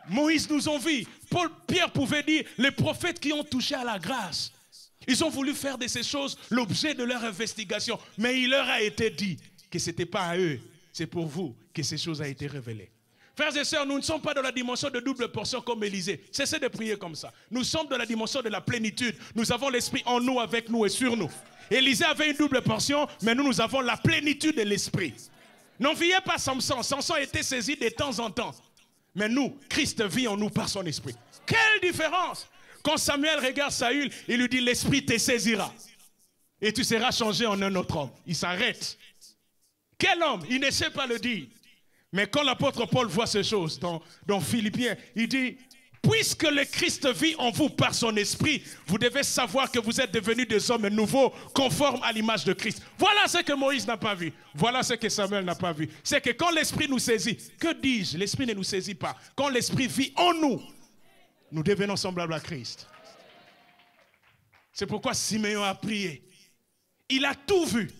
[SPEAKER 2] Moïse nous envie. Pierre pouvait dire, les prophètes qui ont touché à la grâce. Ils ont voulu faire de ces choses l'objet de leur investigation. Mais il leur a été dit que ce n'était pas à eux. C'est pour vous que ces choses ont été révélées. Frères et sœurs, nous ne sommes pas dans la dimension de double portion comme Élisée. Cessez de prier comme ça. Nous sommes dans la dimension de la plénitude. Nous avons l'Esprit en nous, avec nous et sur nous. Élisée avait une double portion, mais nous avons la plénitude de l'Esprit. N'enviez pas Samson. Samson était saisi de temps en temps. Mais nous, Christ vit en nous par son Esprit. Quelle différence! Quand Samuel regarde Saül, il lui dit, l'Esprit te saisira. Et tu seras changé en un autre homme. Il s'arrête. Quel homme? Il ne sait pas le dire. Mais quand l'apôtre Paul voit ces choses dans Philippiens, il dit, puisque le Christ vit en vous par son esprit, vous devez savoir que vous êtes devenus des hommes nouveaux, conformes à l'image de Christ. Voilà ce que Moïse n'a pas vu. Voilà ce que Samuel n'a pas vu. C'est que quand l'esprit nous saisit, que dis-je? L'esprit ne nous saisit pas. Quand l'esprit vit en nous, nous devenons semblables à Christ. C'est pourquoi Siméon a prié. Il a tout vu,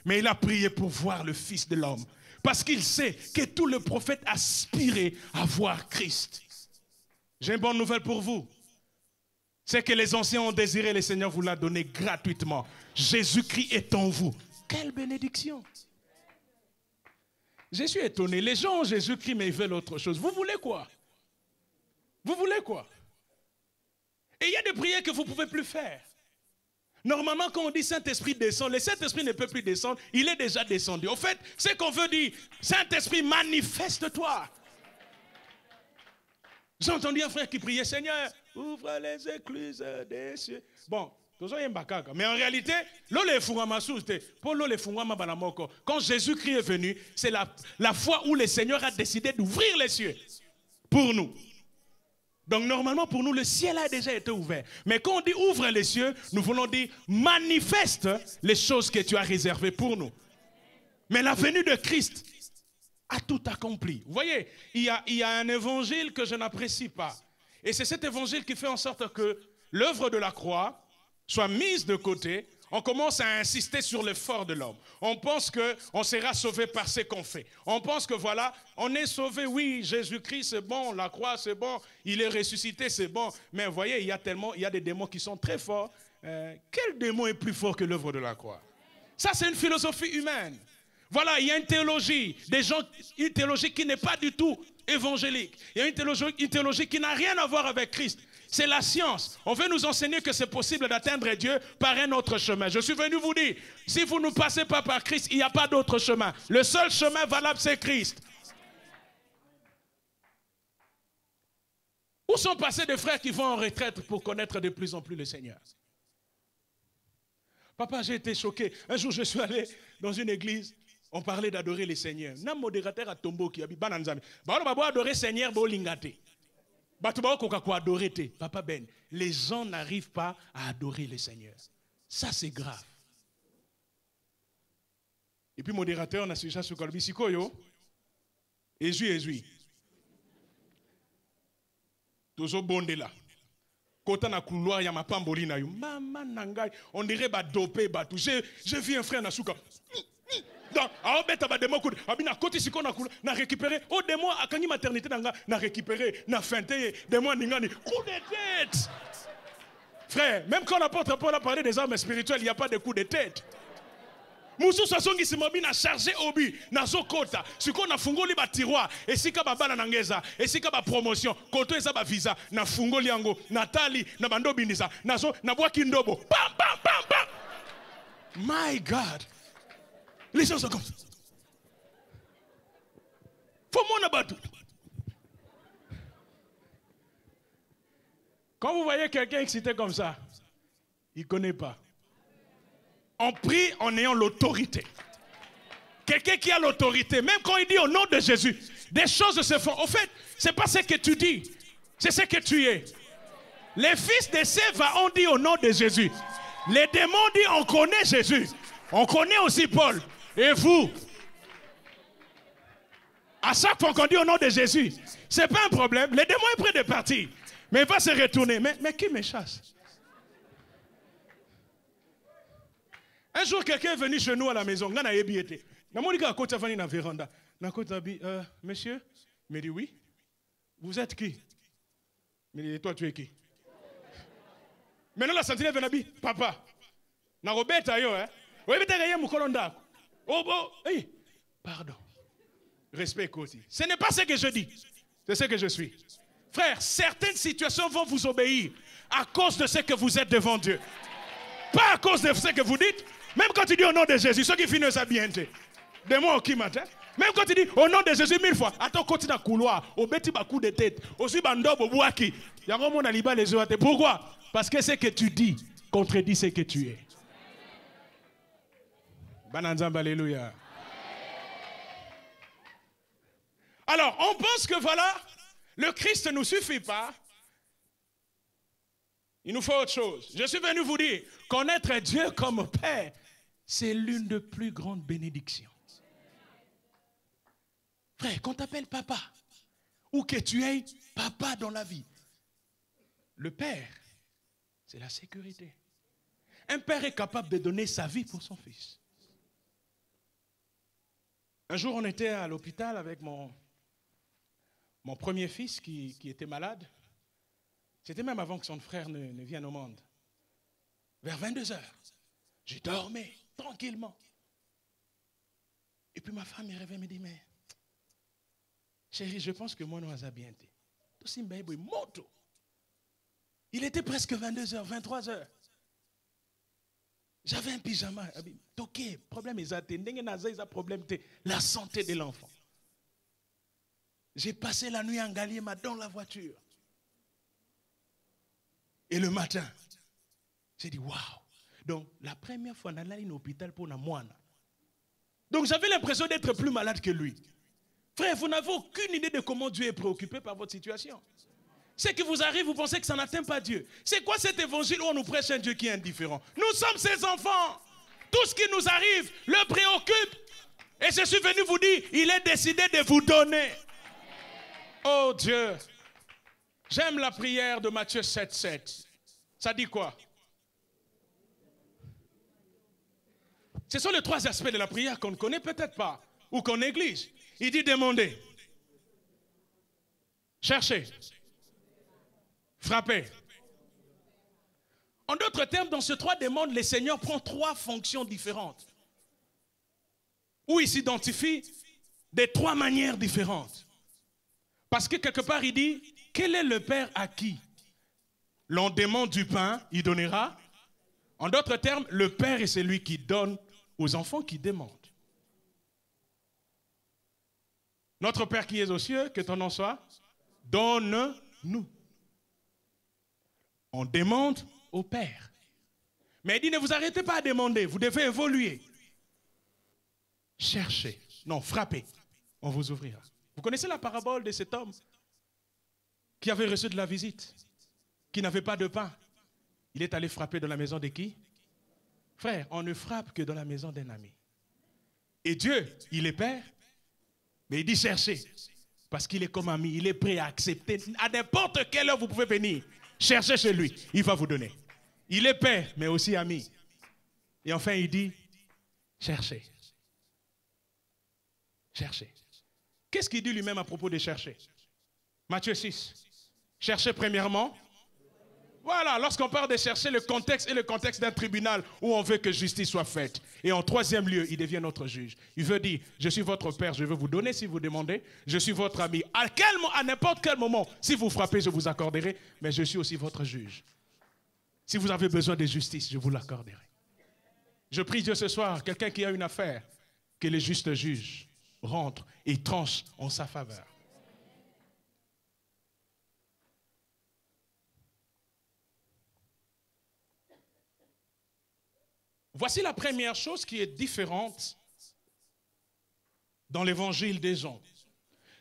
[SPEAKER 2] mais il a prié pour voir le Fils de l'homme. Parce qu'il sait que tous les prophètes aspiraient à voir Christ. J'ai une bonne nouvelle pour vous. C'est que les anciens ont désiré, le Seigneur vous l'a donné gratuitement. Jésus-Christ est en vous. Quelle bénédiction! Je suis étonné. Les gens ont Jésus-Christ, mais ils veulent autre chose. Vous voulez quoi? Vous voulez quoi? Et il y a des prières que vous ne pouvez plus faire. Normalement, quand on dit Saint-Esprit descend, le Saint-Esprit ne peut plus descendre, il est déjà descendu. En fait, c'est qu'on veut dire, Saint-Esprit, manifeste-toi. J'ai entendu un frère qui priait, Seigneur, ouvre les écluses des cieux. Bon, mais en réalité, quand Jésus-Christ est venu, c'est la fois où le Seigneur a décidé d'ouvrir les cieux pour nous. Donc normalement pour nous le ciel a déjà été ouvert. Mais quand on dit ouvre les cieux, nous voulons dire manifeste les choses que tu as réservées pour nous. Mais la venue de Christ a tout accompli. Vous voyez, il y a un évangile que je n'apprécie pas. Et c'est cet évangile qui fait en sorte que l'œuvre de la croix soit mise de côté. On commence à insister sur l'effort de l'homme. On pense qu'on sera sauvé par ce qu'on fait. On pense que voilà, on est sauvé, oui, Jésus-Christ c'est bon, la croix c'est bon, il est ressuscité c'est bon. Mais vous voyez, il y a des démons qui sont très forts. Quel démon est plus fort que l'œuvre de la croix? Ça c'est une philosophie humaine. Voilà, il y a une théologie, une théologie qui n'est pas du tout évangélique. Il y a une théologie qui n'a rien à voir avec Christ. C'est la science. On veut nous enseigner que c'est possible d'atteindre Dieu par un autre chemin. Je suis venu vous dire, si vous ne passez pas par Christ, il n'y a pas d'autre chemin. Le seul chemin valable, c'est Christ. Où sont passés des frères qui vont en retraite pour connaître de plus en plus le Seigneur? Papa, j'ai été choqué. Un jour, je suis allé dans une église. On parlait d'adorer le Seigneur. Un modérateur à Tombo qui habite Bananzami. On va adorer le Seigneur, Papa Ben, les gens n'arrivent pas à adorer le Seigneur. Ça, c'est grave. Et puis, modérateur, on a suivi ça sur Kolbi Sikoyo. Ezui. Toujours bondé là. Quand on a couloir, il y a ma pambolina. Maman nangai, on dirait ba dopé, ba tout. J'ai vu un frère Nasuka. Na récupéré au démon à kangi maternité na récupéré na feinté démon ningani coup de tête. Frère, même quand l'apôtre Paul a parlé des armes spirituelles, il n'y a pas de coup de tête. Moussou sasongi simobi na chargé obi na zokota siko na fungoli ba tiroir esika ba bana nangeza esika ba promotion koto eza ba visa na fungoli yango natali na bando bindisa nazo na bwaki ndobo bam bam bam bam. My God. Les gens sont comme ça. Faut mon abattu. Quand vous voyez quelqu'un excité comme ça, il ne connaît pas. On prie en ayant l'autorité. Quelqu'un qui a l'autorité, même quand il dit au nom de Jésus, des choses se font. Au fait, ce n'est pas ce que tu dis, c'est ce que tu es. Les fils de Séva ont dit au nom de Jésus. Les démons disent on connaît Jésus. On connaît aussi Paul. Et vous, à chaque fois qu'on dit au nom de Jésus, ce n'est pas un problème. Le démon est prêt de partir. Mais il va se retourner. Mais qui me chasse? Un jour, quelqu'un est venu chez nous à la maison. Monsieur, il me dit oui. Vous êtes qui? Il me dit, toi, tu es qui? Maintenant, la sentinelle vient dire, papa, na robeta yo, hein? Oh, hey, pardon. Respect, Koti. Ce n'est pas ce que je dis, c'est ce que je suis. Frère, certaines situations vont vous obéir à cause de ce que vous êtes devant Dieu. Pas à cause de ce que vous dites. Même quand tu dis au nom de Jésus, ceux qui finissent à bien, de moi au qui matin. Même quand tu dis au nom de Jésus 1000 fois, attends, continue à couloir, au bêti bas coup de tête, aussi bandob au boaki. Il y a un monde à liba les yeux. Pourquoi? Parce que ce que tu dis contredit ce que tu es. Bananzam, alléluia. Alors, on pense que voilà, le Christ ne nous suffit pas. Il nous faut autre chose. Je suis venu vous dire, connaître Dieu comme Père, c'est l'une des plus grandes bénédictions. Frère, qu'on t'appelle papa, ou que tu aies papa dans la vie, le Père, c'est la sécurité. Un père est capable de donner sa vie pour son fils. Un jour, on était à l'hôpital avec mon premier fils qui était malade. C'était même avant que son frère ne vienne au monde. Vers 22h, je dormais tranquillement. Et puis ma femme me réveille et me dit, mais chérie, je pense que moi, nous avons bien été. Il était presque 22h, 23h. J'avais un pyjama. Ok, problème problème la santé de l'enfant. J'ai passé la nuit en Galiema dans la voiture. Et le matin, j'ai dit waouh. Donc la première fois, on a allé à l'hôpital pour moi. Donc j'avais l'impression d'être plus malade que lui. Frère, vous n'avez aucune idée de comment Dieu est préoccupé par votre situation. Ce qui vous arrive, vous pensez que ça n'atteint pas Dieu. C'est quoi cet évangile où on nous prêche un Dieu qui est indifférent? Nous sommes ses enfants. Tout ce qui nous arrive le préoccupe. Et je suis venu vous dire, il est décidé de vous donner. Oh Dieu. J'aime la prière de Matthieu 7,7. Ça dit quoi? Ce sont les trois aspects de la prière qu'on ne connaît peut-être pas ou qu'on néglige. Il dit demander, chercher, frapper. En d'autres termes, dans ces trois demandes, le Seigneur prend trois fonctions différentes. Où il s'identifie de trois manières différentes. Parce que quelque part, il dit, quel est le Père à qui l'on demande du pain, il donnera. En d'autres termes, le Père est celui qui donne aux enfants qui demandent. Notre Père qui est aux cieux, que ton nom soit, donne-nous. On demande au Père. Mais il dit, ne vous arrêtez pas à demander, vous devez évoluer. Cherchez, non, frappez, on vous ouvrira. Vous connaissez la parabole de cet homme qui avait reçu de la visite, qui n'avait pas de pain. Il est allé frapper dans la maison de qui? Frère, on ne frappe que dans la maison d'un ami. Et Dieu, il est Père, mais il dit cherchez, parce qu'il est comme ami, il est prêt à accepter. À n'importe quelle heure vous pouvez venir, cherchez chez lui, il va vous donner. Il est Père, mais aussi ami. Et enfin, il dit cherchez. Cherchez. Qu'est-ce qu'il dit lui-même à propos de chercher? Matthieu 6. Cherchez premièrement. Voilà, lorsqu'on parle de chercher, le contexte est le contexte d'un tribunal où on veut que justice soit faite. Et en troisième lieu, il devient notre juge. Il veut dire, je suis votre Père, je veux vous donner si vous demandez. Je suis votre ami. À n'importe quel moment, si vous frappez, je vous accorderai. Mais je suis aussi votre juge. Si vous avez besoin de justice, je vous l'accorderai. Je prie Dieu ce soir, quelqu'un qui a une affaire, que le juste juge rentre et tranche en sa faveur. Voici la première chose qui est différente dans l'évangile des Jean.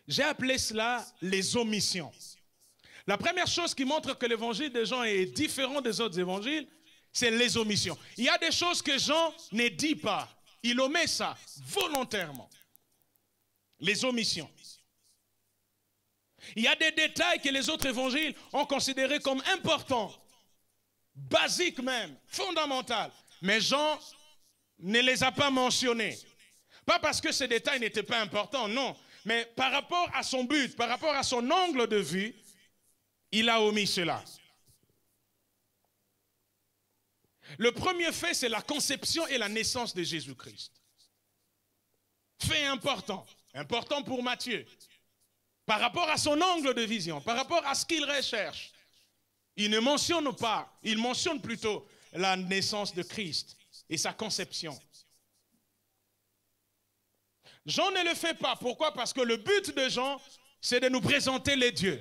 [SPEAKER 2] J'ai appelé cela les omissions. La première chose qui montre que l'évangile des Jean est différent des autres évangiles, c'est les omissions. Il y a des choses que Jean ne dit pas. Il omet ça volontairement. Les omissions. Il y a des détails que les autres évangiles ont considérés comme importants, basiques même, fondamentaux. Mais Jean ne les a pas mentionnés. Pas parce que ces détails n'étaient pas importants, non. Mais par rapport à son but, par rapport à son angle de vue, il a omis cela. Le premier fait, c'est la conception et la naissance de Jésus-Christ. Fait important. Important pour Matthieu. Par rapport à son angle de vision, par rapport à ce qu'il recherche. Il ne mentionne pas, il mentionne plutôt la naissance de Christ et sa conception. Jean ne le fait pas. Pourquoi? Parce que le but de Jean, c'est de nous présenter les dieux.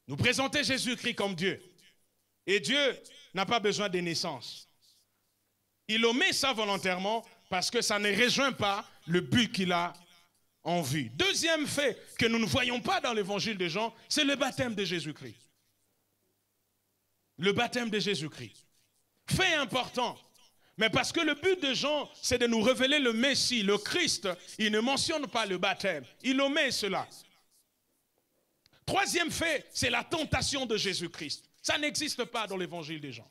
[SPEAKER 2] Nous présenter Jésus-Christ comme Dieu. Et Dieu n'a pas besoin de naissance. Il omet ça volontairement parce que ça ne rejoint pas le but qu'il a en vue. Deuxième fait que nous ne voyons pas dans l'évangile de Jean, c'est le baptême de Jésus-Christ. Le baptême de Jésus-Christ. Fait important. Mais parce que le but de Jean, c'est de nous révéler le Messie, le Christ. Il ne mentionne pas le baptême. Il omet cela. Troisième fait, c'est la tentation de Jésus-Christ. Ça n'existe pas dans l'évangile des Jean.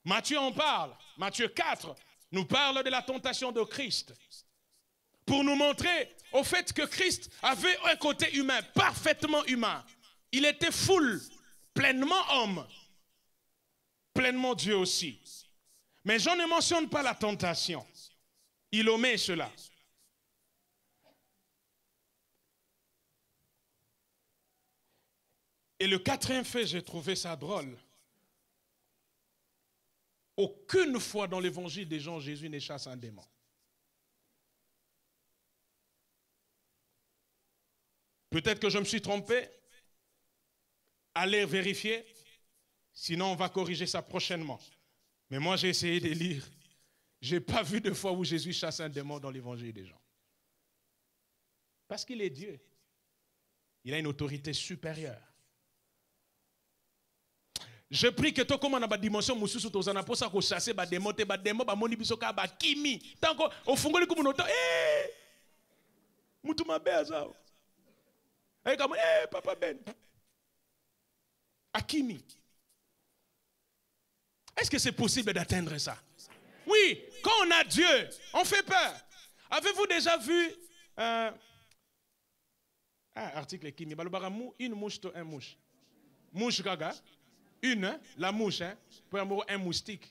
[SPEAKER 2] Matthieu en parle. Matthieu 4 nous parle de la tentation de Christ. Pour nous montrer au fait que Christ avait un côté humain, parfaitement humain. Il était full, pleinement homme, pleinement Dieu aussi. Mais Jean ne mentionne pas la tentation. Il omet cela. Et le quatrième fait, j'ai trouvé ça drôle. Aucune fois dans l'évangile des Jean, Jésus ne chasse un démon. Peut-être que je me suis trompé. Allez vérifier. Sinon, on va corriger ça prochainement. Mais moi, j'ai essayé de lire. Je n'ai pas vu de fois où Jésus chasse un démon dans l'évangile des gens. Parce qu'il est Dieu. Il a une autorité supérieure. Je prie que toi, comme on a une dimension, nous sommes pour ça qu'on chasse des démons, des démons, des moni bisoka, des kimi. Tant qu'on au fond, comme nous, moutou ma beza. Et comme, hé, Papa Ben. Akimi. Est-ce que c'est possible d'atteindre ça? Oui, quand on a Dieu, on fait peur. Avez-vous déjà vu article Kimi, une mouche, un mouche. Mouche gaga. Une, hein? La mouche, hein? Pour un moustique.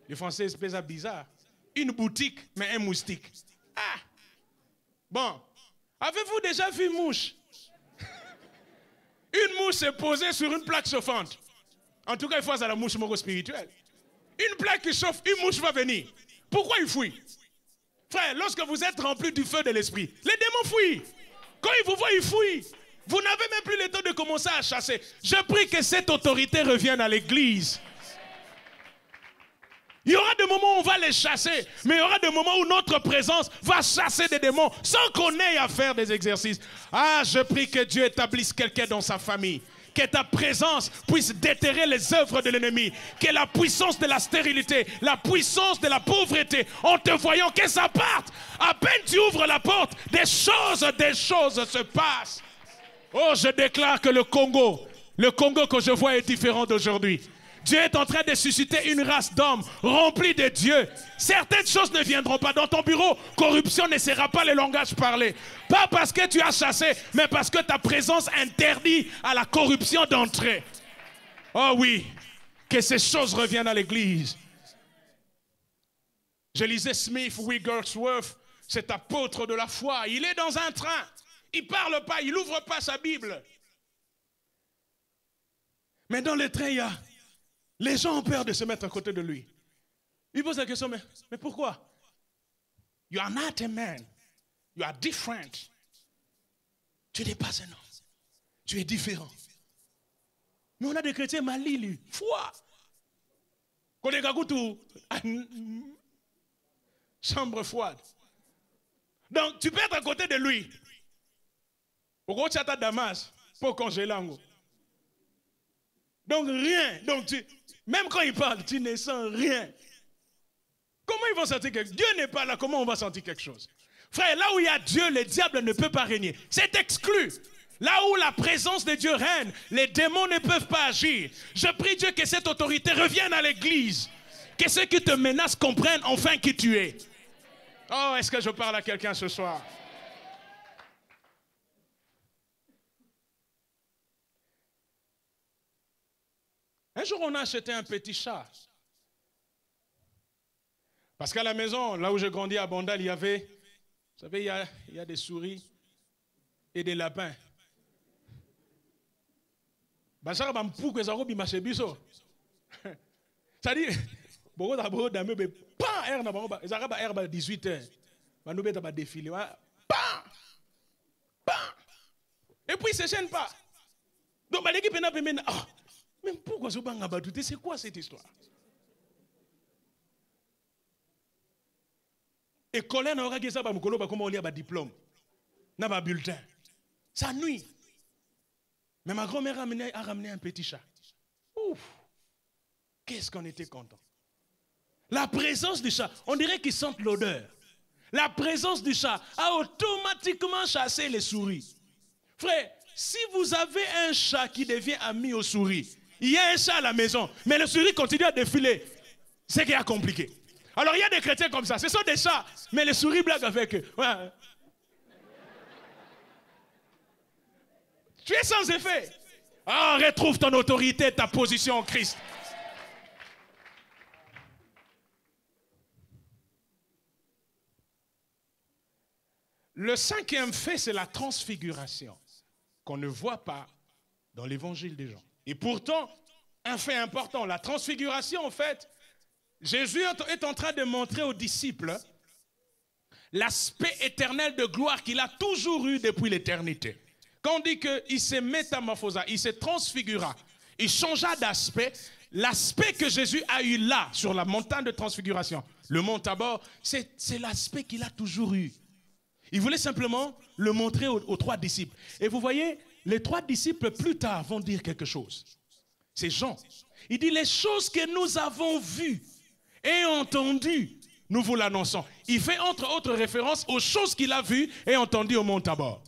[SPEAKER 2] Les Français, c'est ça bizarre. Une boutique, mais un moustique. Ah! Bon. Avez-vous déjà vu une mouche? Une mouche s'est posée sur une plaque chauffante. En tout cas, il faut à la mouche spirituelle. Une plaque qui chauffe, une mouche va venir. Pourquoi il fuit? Frère, lorsque vous êtes rempli du feu de l'esprit, les démons fuient. Quand ils vous voient, ils fuient. Vous n'avez même plus le temps de commencer à chasser. Je prie que cette autorité revienne à l'église. Il y aura des moments où on va les chasser, mais il y aura des moments où notre présence va chasser des démons sans qu'on ait à faire des exercices. Ah, je prie que Dieu établisse quelqu'un dans sa famille. Que ta présence puisse déterrer les œuvres de l'ennemi. Que la puissance de la stérilité, la puissance de la pauvreté, en te voyant, que ça parte. À peine tu ouvres la porte, des choses se passent. Oh, je déclare que le Congo que je vois est différent d'aujourd'hui. Dieu est en train de susciter une race d'hommes remplis de Dieu. Certaines choses ne viendront pas. Dans ton bureau, corruption ne sera pas le langage parlé. Pas parce que tu as chassé, mais parce que ta présence interdit à la corruption d'entrer. Oh oui, que ces choses reviennent à l'église. Je lisais Smith Wigglesworth, cet apôtre de la foi. Il est dans un train. Il ne parle pas, il n'ouvre pas sa Bible. Mais dans le train, il y a... Les gens ont peur de se mettre à côté de lui. Il pose la question, mais pourquoi? You are not a man. You are different. Tu n'es pas un homme. Tu es différent. Mais on a des chrétiens malili, foi. Chambre froide. Donc, tu peux être à côté de lui. Pourquoi tu as ta Damas pour congeler? Donc, rien. Donc, même quand il parle, tu ne sens rien. Comment ils vont sentir quelque chose? Dieu n'est pas là, comment on va sentir quelque chose? Frère, là où il y a Dieu, le diable ne peut pas régner. C'est exclu. Là où la présence de Dieu règne, les démons ne peuvent pas agir. Je prie Dieu que cette autorité revienne à l'église. Que ceux qui te menacent comprennent enfin qui tu es. Oh, est-ce que je parle à quelqu'un ce soir? Un jour, on a acheté un petit chat. Parce qu'à la maison, là où j'ai grandi à Bandal, il y avait, vous savez, il y a des souris et des lapins. C'est-à-dire, beaucoup d'abord, pas 18 heures. Et puis, ils ne se gênent pas. Donc, l'équipe est là, mais pourquoi c'est quoi cette histoire? Et Colin n'a pas dit ça, comment on lit un diplôme, n'a pas bulletin. Ça nuit. Mais ma grand-mère a ramené un petit chat. Ouf! Qu'est-ce qu'on était content. La présence du chat, on dirait qu'ils sentent l'odeur. La présence du chat a automatiquement chassé les souris. Frère, si vous avez un chat qui devient ami aux souris, il y a un chat à la maison, mais le souris continue à défiler, c'est qu'il y a compliqué. Alors il y a des chrétiens comme ça, ce sont des chats, mais les souris blaguent avec eux. Ouais. Tu es sans effet. Ah, retrouve ton autorité, ta position en Christ. Le cinquième fait, c'est la transfiguration, qu'on ne voit pas dans l'évangile des gens. Et pourtant, un fait important, la transfiguration, en fait, Jésus est en train de montrer aux disciples l'aspect éternel de gloire qu'il a toujours eu depuis l'éternité. Quand on dit qu'il se métamorphosa, il se transfigura, il changea d'aspect, l'aspect que Jésus a eu là, sur la montagne de transfiguration, le mont Tabor, c'est l'aspect qu'il a toujours eu. Il voulait simplement le montrer aux trois disciples. Et vous voyez, les trois disciples plus tard vont dire quelque chose. C'est Jean. Il dit les choses que nous avons vues et entendues, nous vous l'annonçons. Il fait entre autres référence aux choses qu'il a vues et entendues au mont Tabor.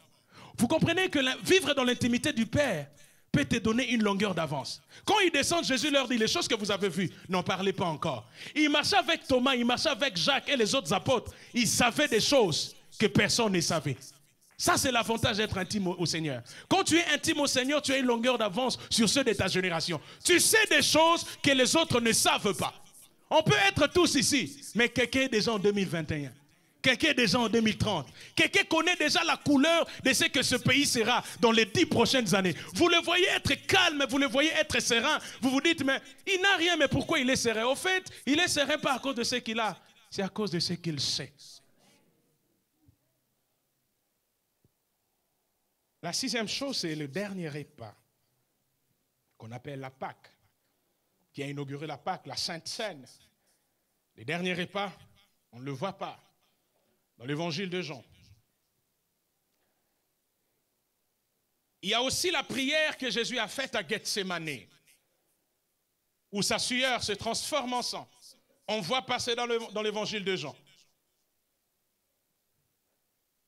[SPEAKER 2] Vous comprenez que vivre dans l'intimité du Père peut te donner une longueur d'avance. Quand ils descendent, Jésus leur dit, les choses que vous avez vues, n'en parlez pas encore. Il marchait avec Thomas, il marchait avec Jacques et les autres apôtres. Ils savaient des choses que personne ne savait. Ça, c'est l'avantage d'être intime au Seigneur. Quand tu es intime au Seigneur, tu as une longueur d'avance sur ceux de ta génération. Tu sais des choses que les autres ne savent pas. On peut être tous ici, mais quelqu'un est déjà en 2021. Quelqu'un est déjà en 2030. Quelqu'un connaît déjà la couleur de ce que ce pays sera dans les 10 prochaines années. Vous le voyez être calme, vous le voyez être serein. Vous vous dites, mais il n'a rien, mais pourquoi il est serein? Au fait, il est serein pas à cause de ce qu'il a, c'est à cause de ce qu'il sait. La 6e chose, c'est le dernier repas qu'on appelle la Pâque, qui a inauguré la Pâque, la Sainte Seine. Le dernier repas, on ne le voit pas dans l'évangile de Jean. Il y a aussi la prière que Jésus a faite à Gethsémani, où sa sueur se transforme en sang. On voit passer dans l'évangile de Jean.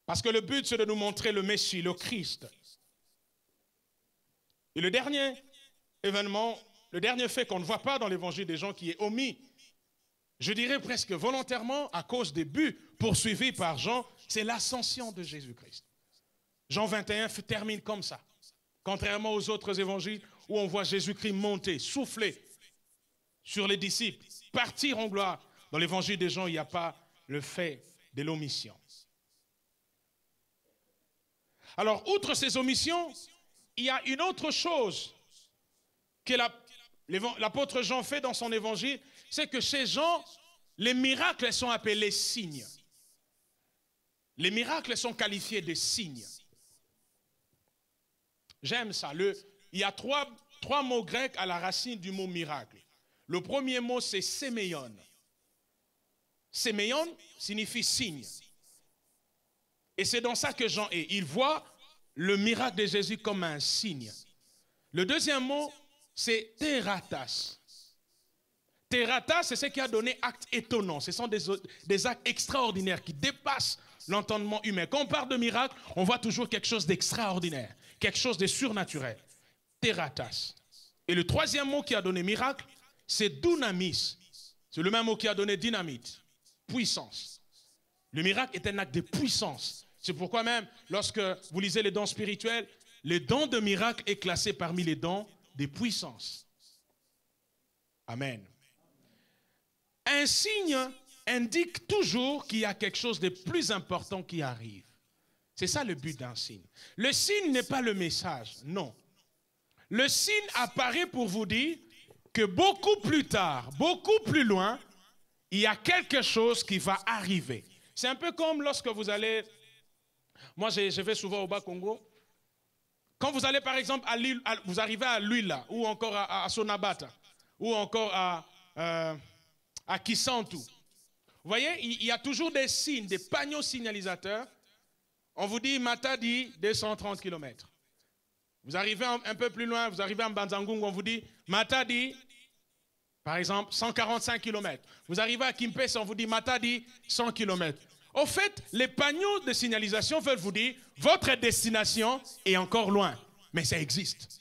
[SPEAKER 2] Parce que le but, c'est de nous montrer le Messie, le Christ. Et le dernier événement, le dernier fait qu'on ne voit pas dans l'évangile des gens qui est omis, je dirais presque volontairement à cause des buts poursuivis par Jean, c'est l'ascension de Jésus-Christ. Jean 21 termine comme ça. Contrairement aux autres évangiles où on voit Jésus-Christ monter, souffler sur les disciples, partir en gloire. Dans l'évangile des gens, il n'y a pas le fait de l'omission. Alors, outre ces omissions, il y a une autre chose que l'apôtre Jean fait dans son évangile, c'est que chez Jean, les miracles sont appelés signes. Les miracles sont qualifiés de signes. J'aime ça. Il y a trois mots grecs à la racine du mot miracle. Le premier mot, c'est séméon. Séméon signifie signe. Et c'est dans ça que Jean est. Il voit le miracle de Jésus comme un signe. Le deuxième mot, c'est thératas. Thératas, c'est ce qui a donné acte étonnant. Ce sont des actes extraordinaires qui dépassent l'entendement humain. Quand on parle de miracle, on voit toujours quelque chose d'extraordinaire, quelque chose de surnaturel. Thératas. Et le troisième mot qui a donné miracle, c'est dunamis. C'est le même mot qui a donné dynamite, puissance. Le miracle est un acte de puissance. C'est pourquoi même, lorsque vous lisez les dons spirituels, le don de miracle est classé parmi les dons de puissance. Amen. Un signe indique toujours qu'il y a quelque chose de plus important qui arrive. C'est ça le but d'un signe. Le signe n'est pas le message, non. Le signe apparaît pour vous dire que beaucoup plus tard, beaucoup plus loin, il y a quelque chose qui va arriver. C'est un peu comme lorsque vous allez... Moi, je vais souvent au Bas-Congo. Quand vous allez, par exemple, vous arrivez à Luila, ou encore à Sonabata, ou encore à Kisantu. Vous voyez, il y a toujours des signes, des panneaux signalisateurs. On vous dit, Matadi, 230 km. Vous arrivez un peu plus loin, vous arrivez en Banzangung, on vous dit, Matadi, par exemple, 145 km. Vous arrivez à Kimpesa, on vous dit, Matadi, 100 km. Au fait, les panneaux de signalisation veulent vous dire, votre destination est encore loin, mais ça existe.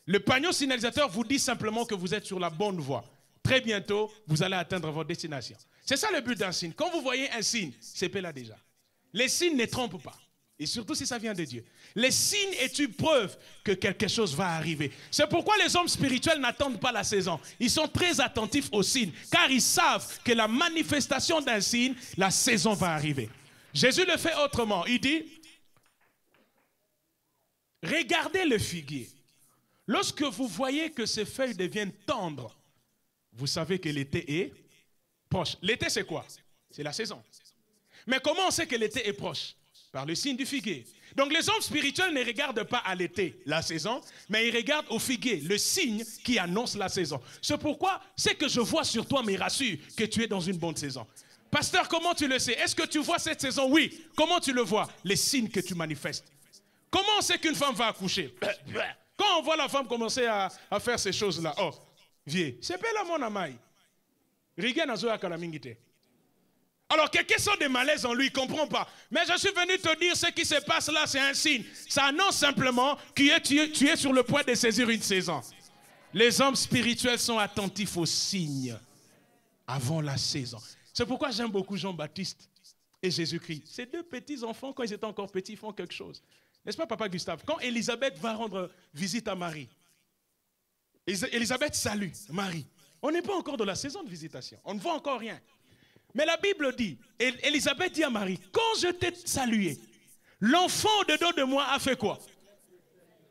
[SPEAKER 2] Le panneau signalisateur vous dit simplement que vous êtes sur la bonne voie. Très bientôt, vous allez atteindre votre destination. C'est ça le but d'un signe. Quand vous voyez un signe, c'est là déjà. Les signes ne trompent pas. Et surtout si ça vient de Dieu. Les signes est une preuve que quelque chose va arriver. C'est pourquoi les hommes spirituels n'attendent pas la saison. Ils sont très attentifs aux signes, car ils savent que la manifestation d'un signe, la saison va arriver. Jésus le fait autrement. Il dit, regardez le figuier. Lorsque vous voyez que ces feuilles deviennent tendres, vous savez que l'été est proche. L'été, c'est quoi? C'est la saison. Mais comment on sait que l'été est proche? Par le signe du figuier. Donc les hommes spirituels ne regardent pas à l'été, la saison, mais ils regardent au figuier, le signe qui annonce la saison. C'est pourquoi ce que je vois sur toi me rassure que tu es dans une bonne saison. Pasteur, comment tu le sais? Est-ce que tu vois cette saison? Oui. Comment tu le vois? Les signes que tu manifestes. Comment on sait qu'une femme va accoucher? Quand on voit la femme commencer à faire ces choses-là, oh, vieux, c'est pas la mon amai. Riga nazo ya kalamingite. Alors quelqu'un sent des malaises en lui, il ne comprend pas. Mais je suis venu te dire ce qui se passe là, c'est un signe. Ça annonce simplement que tu es sur le point de saisir une saison. Les hommes spirituels sont attentifs aux signes avant la saison. C'est pourquoi j'aime beaucoup Jean-Baptiste et Jésus-Christ. Ces deux petits enfants, quand ils étaient encore petits, ils font quelque chose. N'est-ce pas, papa Gustave? Quand Élisabeth va rendre visite à Marie, Élisabeth salue Marie. On n'est pas encore dans la saison de visitation. On ne voit encore rien. Mais la Bible dit, Élisabeth dit à Marie, quand je t'ai salué, l'enfant de dos de moi a fait quoi?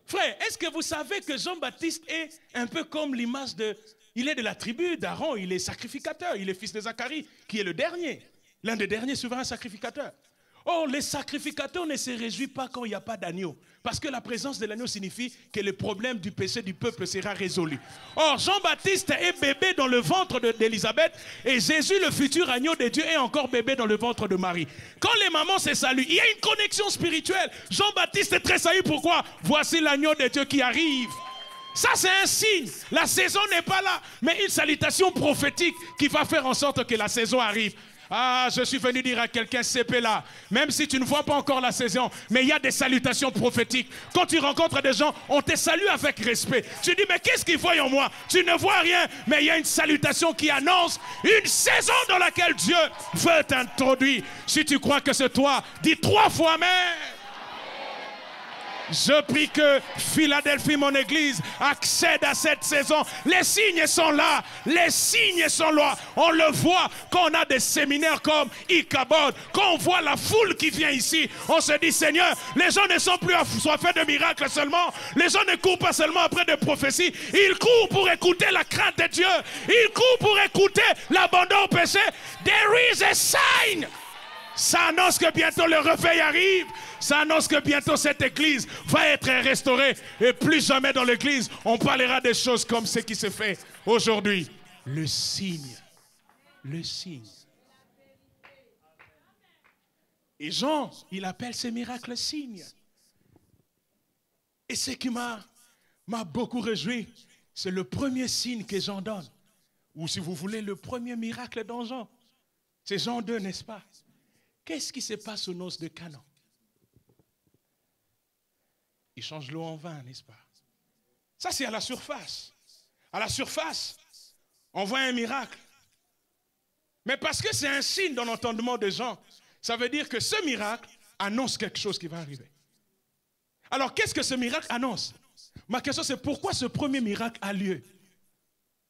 [SPEAKER 2] Frère, est-ce que vous savez que Jean-Baptiste est un peu comme l'image de... Il est de la tribu d'Aaron, il est sacrificateur, il est fils de Zacharie, qui est le dernier, l'un des derniers souverains sacrificateurs. Or, les sacrificateurs ne se réjouissent pas quand il n'y a pas d'agneau. Parce que la présence de l'agneau signifie que le problème du péché du peuple sera résolu. Or, Jean-Baptiste est bébé dans le ventre d'Élisabeth et Jésus, le futur agneau de Dieu, est encore bébé dans le ventre de Marie. Quand les mamans se saluent, il y a une connexion spirituelle. Jean-Baptiste est tressailli. Pourquoi? Voici l'agneau de Dieu qui arrive. Ça, c'est un signe. La saison n'est pas là, mais une salutation prophétique qui va faire en sorte que la saison arrive. Ah, je suis venu dire à quelqu'un, CP là, même si tu ne vois pas encore la saison, mais il y a des salutations prophétiques. Quand tu rencontres des gens, on te salue avec respect. Tu dis, mais qu'est-ce qu'ils voient en moi? Tu ne vois rien, mais il y a une salutation qui annonce une saison dans laquelle Dieu veut t'introduire. Si tu crois que c'est toi, dis 3 fois Amen. Je prie que Philadelphie, mon église, accède à cette saison. Les signes sont là. Les signes sont là. On le voit quand on a des séminaires comme Ichabod. Quand on voit la foule qui vient ici, on se dit, Seigneur, les gens ne sont plus assoiffés de miracles seulement. Les gens ne courent pas seulement après des prophéties. Ils courent pour écouter la crainte de Dieu. Ils courent pour écouter l'abandon au péché. There is a sign. Ça annonce que bientôt le réveil arrive. Ça annonce que bientôt cette église va être restaurée. Et plus jamais dans l'église, on parlera des choses comme ce qui se fait aujourd'hui. Le signe. Le signe. Et Jean, il appelle ces miracles signes. Et ce qui m'a beaucoup réjoui, c'est le premier signe que Jean donne. Ou si vous voulez, le premier miracle dans Jean. C'est Jean 2, n'est-ce pas? Qu'est-ce qui se passe aux noces de Canaan? Il change l'eau en vin, n'est-ce pas? Ça, c'est à la surface. À la surface, on voit un miracle. Mais parce que c'est un signe dans l'entendement des gens, ça veut dire que ce miracle annonce quelque chose qui va arriver. Alors, qu'est-ce que ce miracle annonce? Ma question, c'est pourquoi ce premier miracle a lieu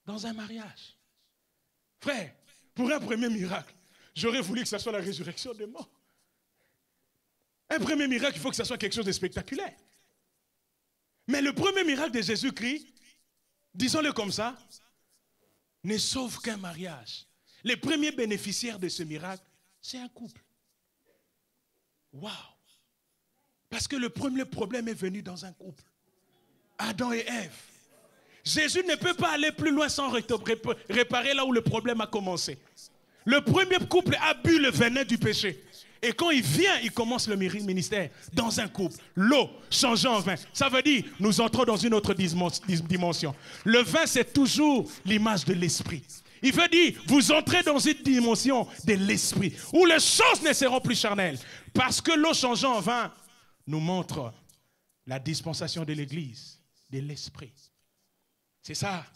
[SPEAKER 2] dans un mariage? Frère, pour un premier miracle, j'aurais voulu que ce soit la résurrection des morts. Un premier miracle, il faut que ce soit quelque chose de spectaculaire. Mais le premier miracle de Jésus-Christ, disons-le comme ça, ne sauve qu'un mariage. Les premiers bénéficiaires de ce miracle, c'est un couple. Waouh! Parce que le premier problème est venu dans un couple. Adam et Ève. Jésus ne peut pas aller plus loin sans réparer là où le problème a commencé. Le premier couple a bu le venin du péché. Et quand il vient, il commence le ministère dans un couple. L'eau changée en vin. Ça veut dire, nous entrons dans une autre dimension. Le vin, c'est toujours l'image de l'esprit. Il veut dire, vous entrez dans une dimension de l'esprit, où les choses ne seront plus charnelles. Parce que l'eau changeant en vin nous montre la dispensation de l'église, de l'esprit. C'est ça,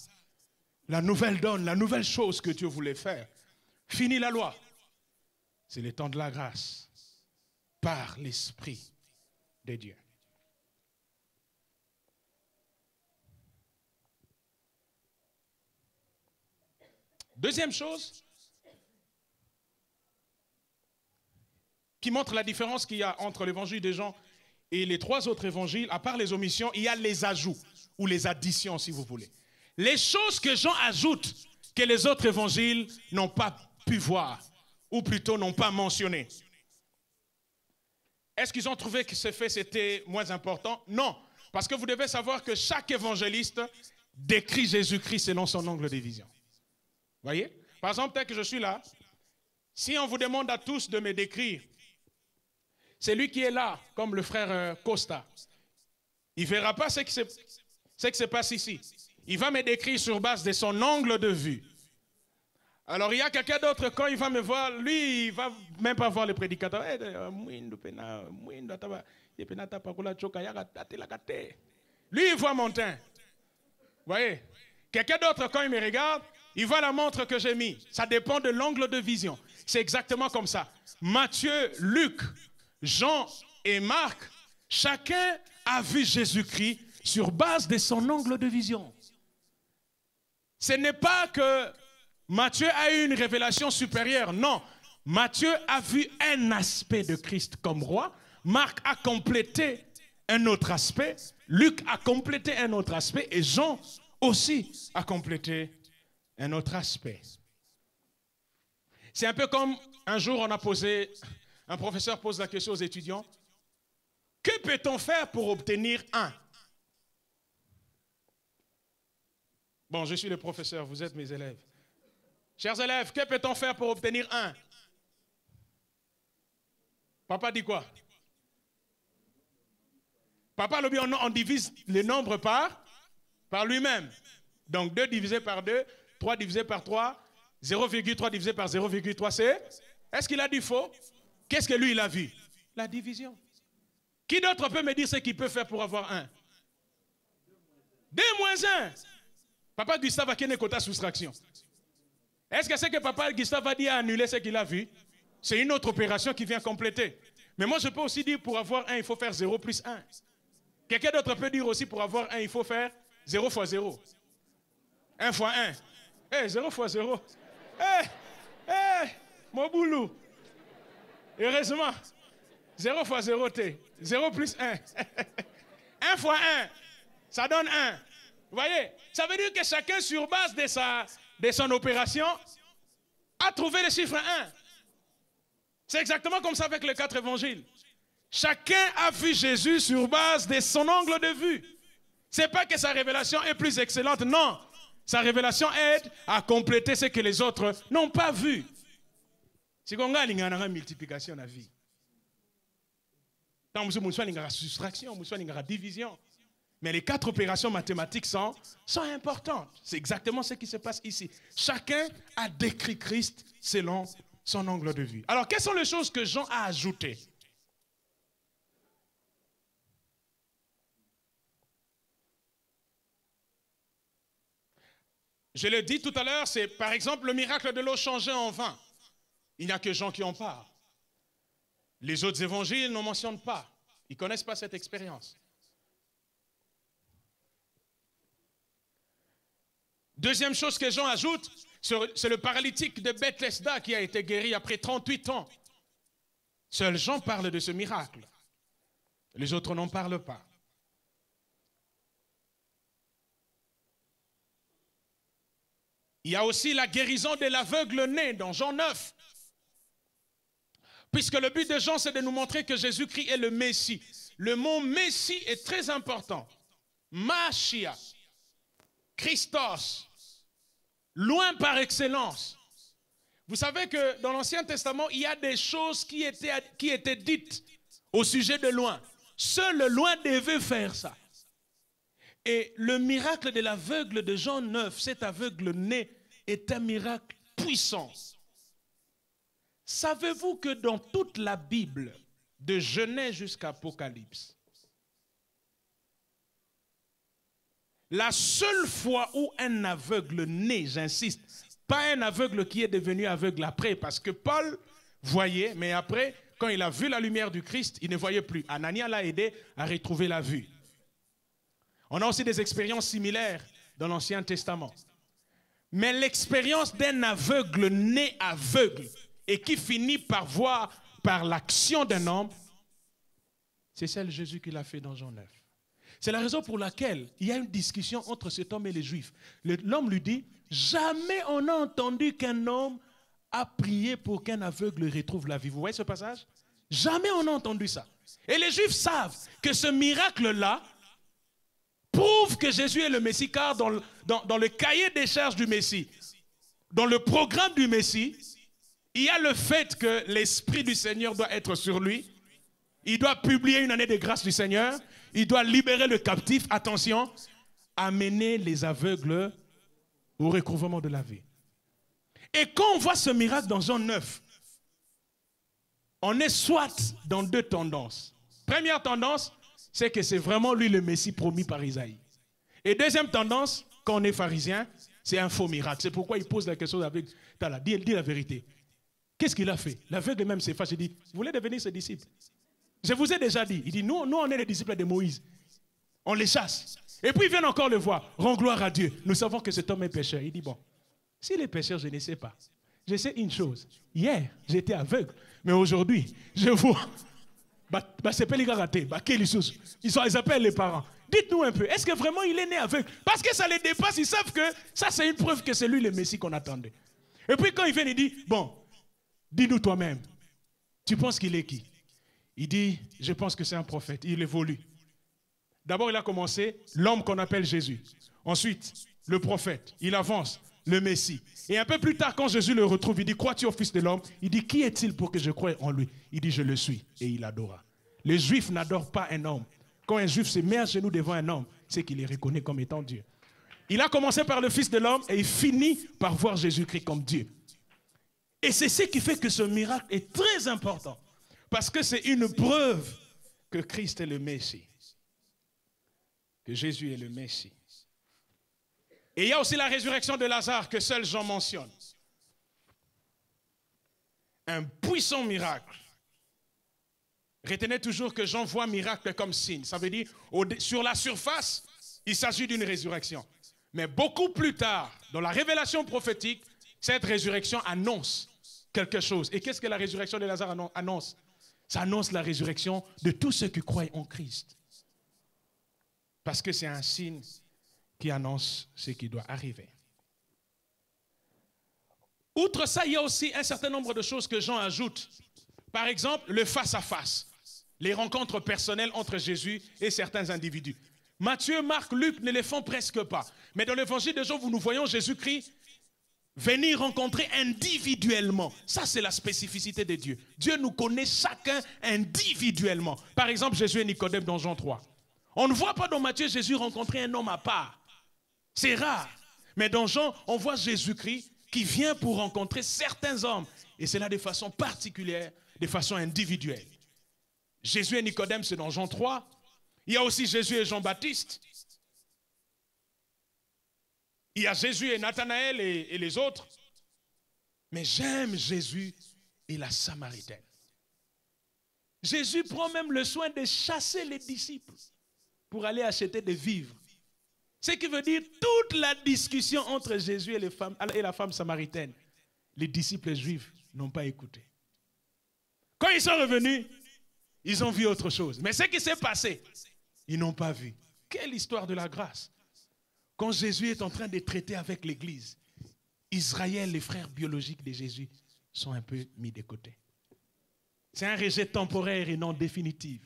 [SPEAKER 2] la nouvelle donne, la nouvelle chose que Dieu voulait faire. Fini la loi. C'est le temps de la grâce par l'Esprit de Dieu. Deuxième chose qui montre la différence qu'il y a entre l'évangile de Jean et les 3 autres évangiles, à part les omissions, il y a les ajouts ou les additions si vous voulez. Les choses que Jean ajoute que les autres évangiles n'ont pas pu voir, ou plutôt n'ont pas mentionné. Est-ce qu'ils ont trouvé que ce fait c'était moins important? Non, parce que vous devez savoir que chaque évangéliste décrit Jésus-Christ selon son angle de vision. Voyez? Par exemple, tel que je suis là, si on vous demande à tous de me décrire, c'est lui qui est là, comme le frère Costa, il ne verra pas ce qui se passe ici. Il va me décrire sur base de son angle de vue. Alors il y a quelqu'un d'autre, quand il va me voir, lui, il ne va même pas voir le prédicateur. Lui, il voit mon teint. Vous voyez? Quelqu'un d'autre, quand il me regarde, il voit la montre que j'ai mis. Ça dépend de l'angle de vision. C'est exactement comme ça. Matthieu, Luc, Jean et Marc, chacun a vu Jésus-Christ sur base de son angle de vision. Ce n'est pas que Matthieu a eu une révélation supérieure. Non. Matthieu a vu un aspect de Christ comme roi. Marc a complété un autre aspect. Luc a complété un autre aspect. Et Jean aussi a complété un autre aspect. C'est un peu comme un jour un professeur pose la question aux étudiants. Que peut-on faire pour obtenir 1? Bon, je suis le professeur, vous êtes mes élèves. Chers élèves, que peut-on faire pour obtenir 1? Papa dit quoi? Papa, on divise les nombres par lui-même. Donc 2 divisé par 2, 3 divisé par 3, 0,3 divisé par 0,3, c'est? Est-ce qu'il a dit faux? Qu'est-ce que lui, il a vu? La division. Qui d'autre peut me dire ce qu'il peut faire pour avoir 1? 2 moins 1. Papa Gustave a quel quota soustraction? Est-ce que c'est que papa Gustave a dit à annuler ce qu'il a vu? C'est une autre opération qui vient compléter. Mais moi, je peux aussi dire pour avoir 1, il faut faire 0 plus 1. Quelqu'un d'autre peut dire aussi pour avoir 1, il faut faire 0 fois 0. 1 fois 1. Eh, 0 fois 0. Mon boulot. Heureusement. 0 fois 0, T. 0 plus 1. 1 fois 1, ça donne 1. Vous voyez? Ça veut dire que chacun, sur base de son opération, a trouvé le chiffre 1. C'est exactement comme ça avec les 4 évangiles. Chacun a vu Jésus sur base de son angle de vue. Ce n'est pas que sa révélation est plus excellente, non. Sa révélation aide à compléter ce que les autres n'ont pas vu. C'est qu'on a une multiplication de la vie. Tant que nous avons une soustraction, nous avons une division. Mais les 4 opérations mathématiques sont importantes. C'est exactement ce qui se passe ici. Chacun a décrit Christ selon son angle de vue. Alors, quelles sont les choses que Jean a ajoutées? Je l'ai dit tout à l'heure, c'est par exemple le miracle de l'eau changée en vin. Il n'y a que Jean qui en parle. Les autres évangiles n'en mentionnent pas. Ils ne connaissent pas cette expérience. Deuxième chose que Jean ajoute, c'est le paralytique de Bethesda qui a été guéri après 38 ans. Seul Jean parle de ce miracle. Les autres n'en parlent pas. Il y a aussi la guérison de l'aveugle né dans Jean 9. Puisque le but de Jean, c'est de nous montrer que Jésus-Christ est le Messie. Le mot Messie est très important. Machia, Christos, loin par excellence. Vous savez que dans l'Ancien Testament, il y a des choses qui étaient dites au sujet de loin. Seul le loin devait faire ça. Et le miracle de l'aveugle de Jean 9, cet aveugle né, est un miracle puissant. Savez-vous que dans toute la Bible, de Genèse jusqu'à Apocalypse, la seule fois où un aveugle né, j'insiste, pas un aveugle qui est devenu aveugle après, parce que Paul voyait, mais après, quand il a vu la lumière du Christ, il ne voyait plus. Anania l'a aidé à retrouver la vue. On a aussi des expériences similaires dans l'Ancien Testament. Mais l'expérience d'un aveugle né aveugle et qui finit par voir par l'action d'un homme, c'est celle de Jésus qui l'a fait dans Jean 9. C'est la raison pour laquelle il y a une discussion entre cet homme et les Juifs. L'homme lui dit, jamais on n'a entendu qu'un homme a prié pour qu'un aveugle retrouve la vie. Vous voyez ce passage? Jamais on n'a entendu ça. Et les Juifs savent que ce miracle-là prouve que Jésus est le Messie, car dans le cahier des charges du Messie, dans le programme du Messie, il y a le fait que l'Esprit du Seigneur doit être sur lui. Il doit publier une année de grâce du Seigneur. Il doit libérer le captif. Attention, amener les aveugles au recouvrement de la vie. Et quand on voit ce miracle dans Jean 9, on est soit dans deux tendances. Première tendance, c'est que c'est vraiment lui le Messie promis par Isaïe. Et deuxième tendance, quand on est pharisien, c'est un faux miracle. C'est pourquoi il pose la question avec Tala. Dis la vérité. Qu'est-ce qu'il a fait? L'aveugle même s'efface. Il dit, vous voulez devenir ses disciples? Je vous ai déjà dit. Il dit, nous on est les disciples de Moïse. On les chasse. Et puis ils viennent encore le voir. Rends gloire à Dieu. Nous savons que cet homme est pécheur. Il dit, bon, s'il est pécheur, je ne sais pas. Je sais une chose. Hier, j'étais aveugle. Mais aujourd'hui, je vois. C'est pas les gars ratés. Ils appellent les parents. Dites-nous un peu, est-ce que vraiment il est né aveugle? Parce que ça les dépasse, ils savent que ça c'est une preuve que c'est lui le Messie qu'on attendait. Et puis quand il vient, il dit, bon, dis-nous toi-même, tu penses qu'il est qui? Il dit, je pense que c'est un prophète, il évolue. D'abord il a commencé, l'homme qu'on appelle Jésus. Ensuite, le prophète, il avance, le Messie. Et un peu plus tard, quand Jésus le retrouve, il dit, crois-tu au Fils de l'homme? Il dit, qui est-il pour que je croie en lui? Il dit, je le suis, et il adora. Les Juifs n'adorent pas un homme. Quand un Juif se met à genoux devant un homme, c'est qu'il est reconnu comme étant Dieu. Il a commencé par le Fils de l'homme et il finit par voir Jésus-Christ comme Dieu. Et c'est ce qui fait que ce miracle est très important. Parce que c'est une preuve que Christ est le Messie. Que Jésus est le Messie. Et il y a aussi la résurrection de Lazare que seul Jean mentionne. Un puissant miracle. Retenez toujours que Jean voit miracle comme signe. Ça veut dire, sur la surface, il s'agit d'une résurrection. Mais beaucoup plus tard, dans la révélation prophétique, cette résurrection annonce quelque chose. Et qu'est-ce que la résurrection de Lazare annonce? Ça annonce la résurrection de tous ceux qui croient en Christ. Parce que c'est un signe qui annonce ce qui doit arriver. Outre ça, il y a aussi un certain nombre de choses que Jean ajoute. Par exemple, le face-à-face. Les rencontres personnelles entre Jésus et certains individus. Matthieu, Marc, Luc ne les font presque pas. Mais dans l'évangile de Jean, nous voyons Jésus-Christ venir rencontrer individuellement. Ça, c'est la spécificité de Dieu. Dieu nous connaît chacun individuellement. Par exemple, Jésus et Nicodème dans Jean 3. On ne voit pas dans Matthieu Jésus rencontrer un homme à part. C'est rare. Mais dans Jean, on voit Jésus-Christ qui vient pour rencontrer certains hommes. Et c'est là de façon particulière, de façon individuelle. Jésus et Nicodème, c'est dans Jean 3. Il y a aussi Jésus et Jean-Baptiste. Il y a Jésus et Nathanaël et les autres. Mais j'aime Jésus et la Samaritaine. Jésus prend même le soin de chasser les disciples pour aller acheter des vivres. Ce qui veut dire toute la discussion entre Jésus et la femme samaritaine. Les disciples juifs n'ont pas écouté. Quand ils sont revenus, ils ont vu autre chose. Mais ce qui s'est passé, ils n'ont pas vu. Quelle histoire de la grâce. Quand Jésus est en train de traiter avec l'Église, Israël, les frères biologiques de Jésus, sont un peu mis de côté. C'est un rejet temporaire et non définitif.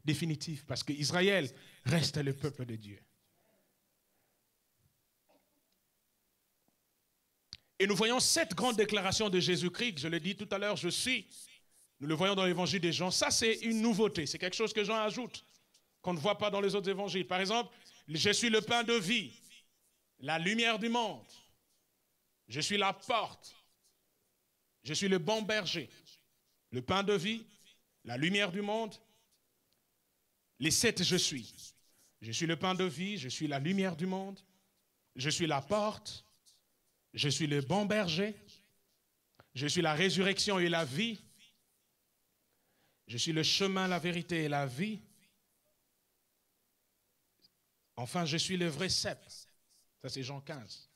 [SPEAKER 2] Définitif, parce que Israël reste le peuple de Dieu. Et nous voyons cette grande déclaration de Jésus-Christ, je l'ai dit tout à l'heure, je suis. Nous le voyons dans l'évangile des Jean. Ça, c'est une nouveauté. C'est quelque chose que Jean ajoute, qu'on ne voit pas dans les autres évangiles. Par exemple, je suis le pain de vie, la lumière du monde. Je suis la porte. Je suis le bon berger. Le pain de vie, la lumière du monde. Les 7 je suis. Je suis le pain de vie, je suis la lumière du monde. Je suis la porte. Je suis le bon berger. Je suis la résurrection et la vie. Je suis le chemin, la vérité et la vie. Enfin, je suis le vrai cep. Ça, c'est Jean 15.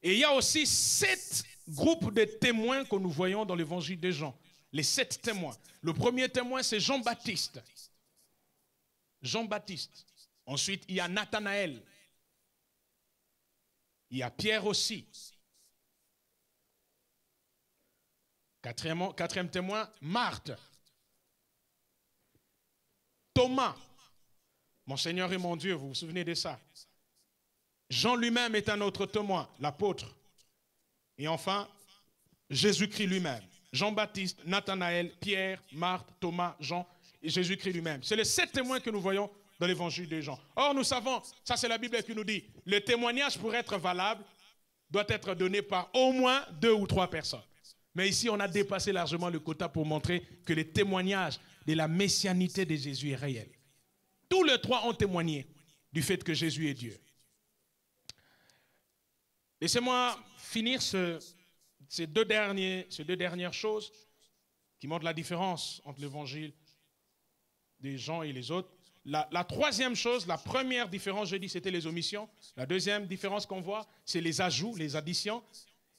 [SPEAKER 2] Et il y a aussi 7 groupes de témoins que nous voyons dans l'évangile de Jean. Les 7 témoins. Le premier témoin, c'est Jean-Baptiste. Jean-Baptiste. Ensuite, il y a Nathanaël. Il y a Pierre aussi. Quatrième témoin, Marthe. Thomas. Mon Seigneur et mon Dieu, vous vous souvenez de ça? Jean lui-même est un autre témoin, l'apôtre. Et enfin, Jésus-Christ lui-même. Jean-Baptiste, Nathanaël, Pierre, Marthe, Thomas, Jean et Jésus-Christ lui-même. C'est les 7 témoins que nous voyons dans l'évangile de Jean. Or, nous savons, ça c'est la Bible qui nous dit, le témoignage pour être valable doit être donné par au moins 2 ou 3 personnes. Mais ici, on a dépassé largement le quota pour montrer que le témoignage de la messianité de Jésus est réel. Tous les 3 ont témoigné du fait que Jésus est Dieu. Laissez-moi finir ces deux dernières choses qui montrent la différence entre l'évangile des Jean et les autres. La troisième chose, la première différence, je dis, c'était les omissions. La deuxième différence qu'on voit, c'est les ajouts, les additions.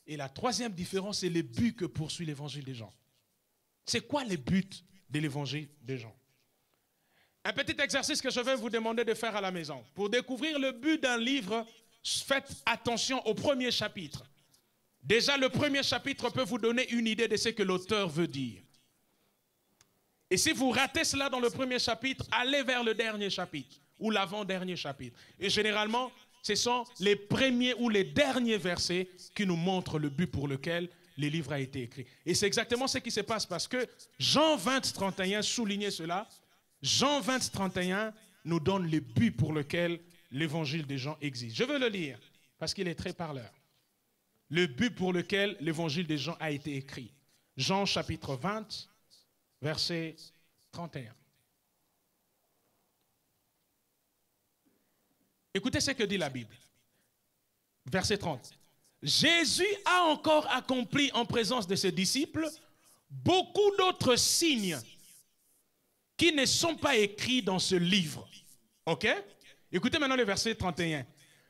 [SPEAKER 2] Et la troisième différence, c'est le but que poursuit l'évangile des Jean. C'est quoi le but de l'évangile des Jean? Un petit exercice que je vais vous demander de faire à la maison. Pour découvrir le but d'un livre, faites attention au premier chapitre. Déjà, le premier chapitre peut vous donner une idée de ce que l'auteur veut dire. Et si vous ratez cela dans le premier chapitre, allez vers le dernier chapitre ou l'avant-dernier chapitre. Et généralement, ce sont les premiers ou les derniers versets qui nous montrent le but pour lequel le livre a été écrit. Et c'est exactement ce qui se passe parce que Jean 20, 31 soulignait cela. Jean 20, 31 nous donne le but pour lequel l'évangile des Jean existe. Je veux le lire parce qu'il est très parleur. Le but pour lequel l'évangile des Jean a été écrit. Jean chapitre 20, verset 31. Écoutez ce que dit la Bible. Verset 30. Jésus a encore accompli en présence de ses disciples beaucoup d'autres signes qui ne sont pas écrits dans ce livre. Ok? Écoutez maintenant le verset 31.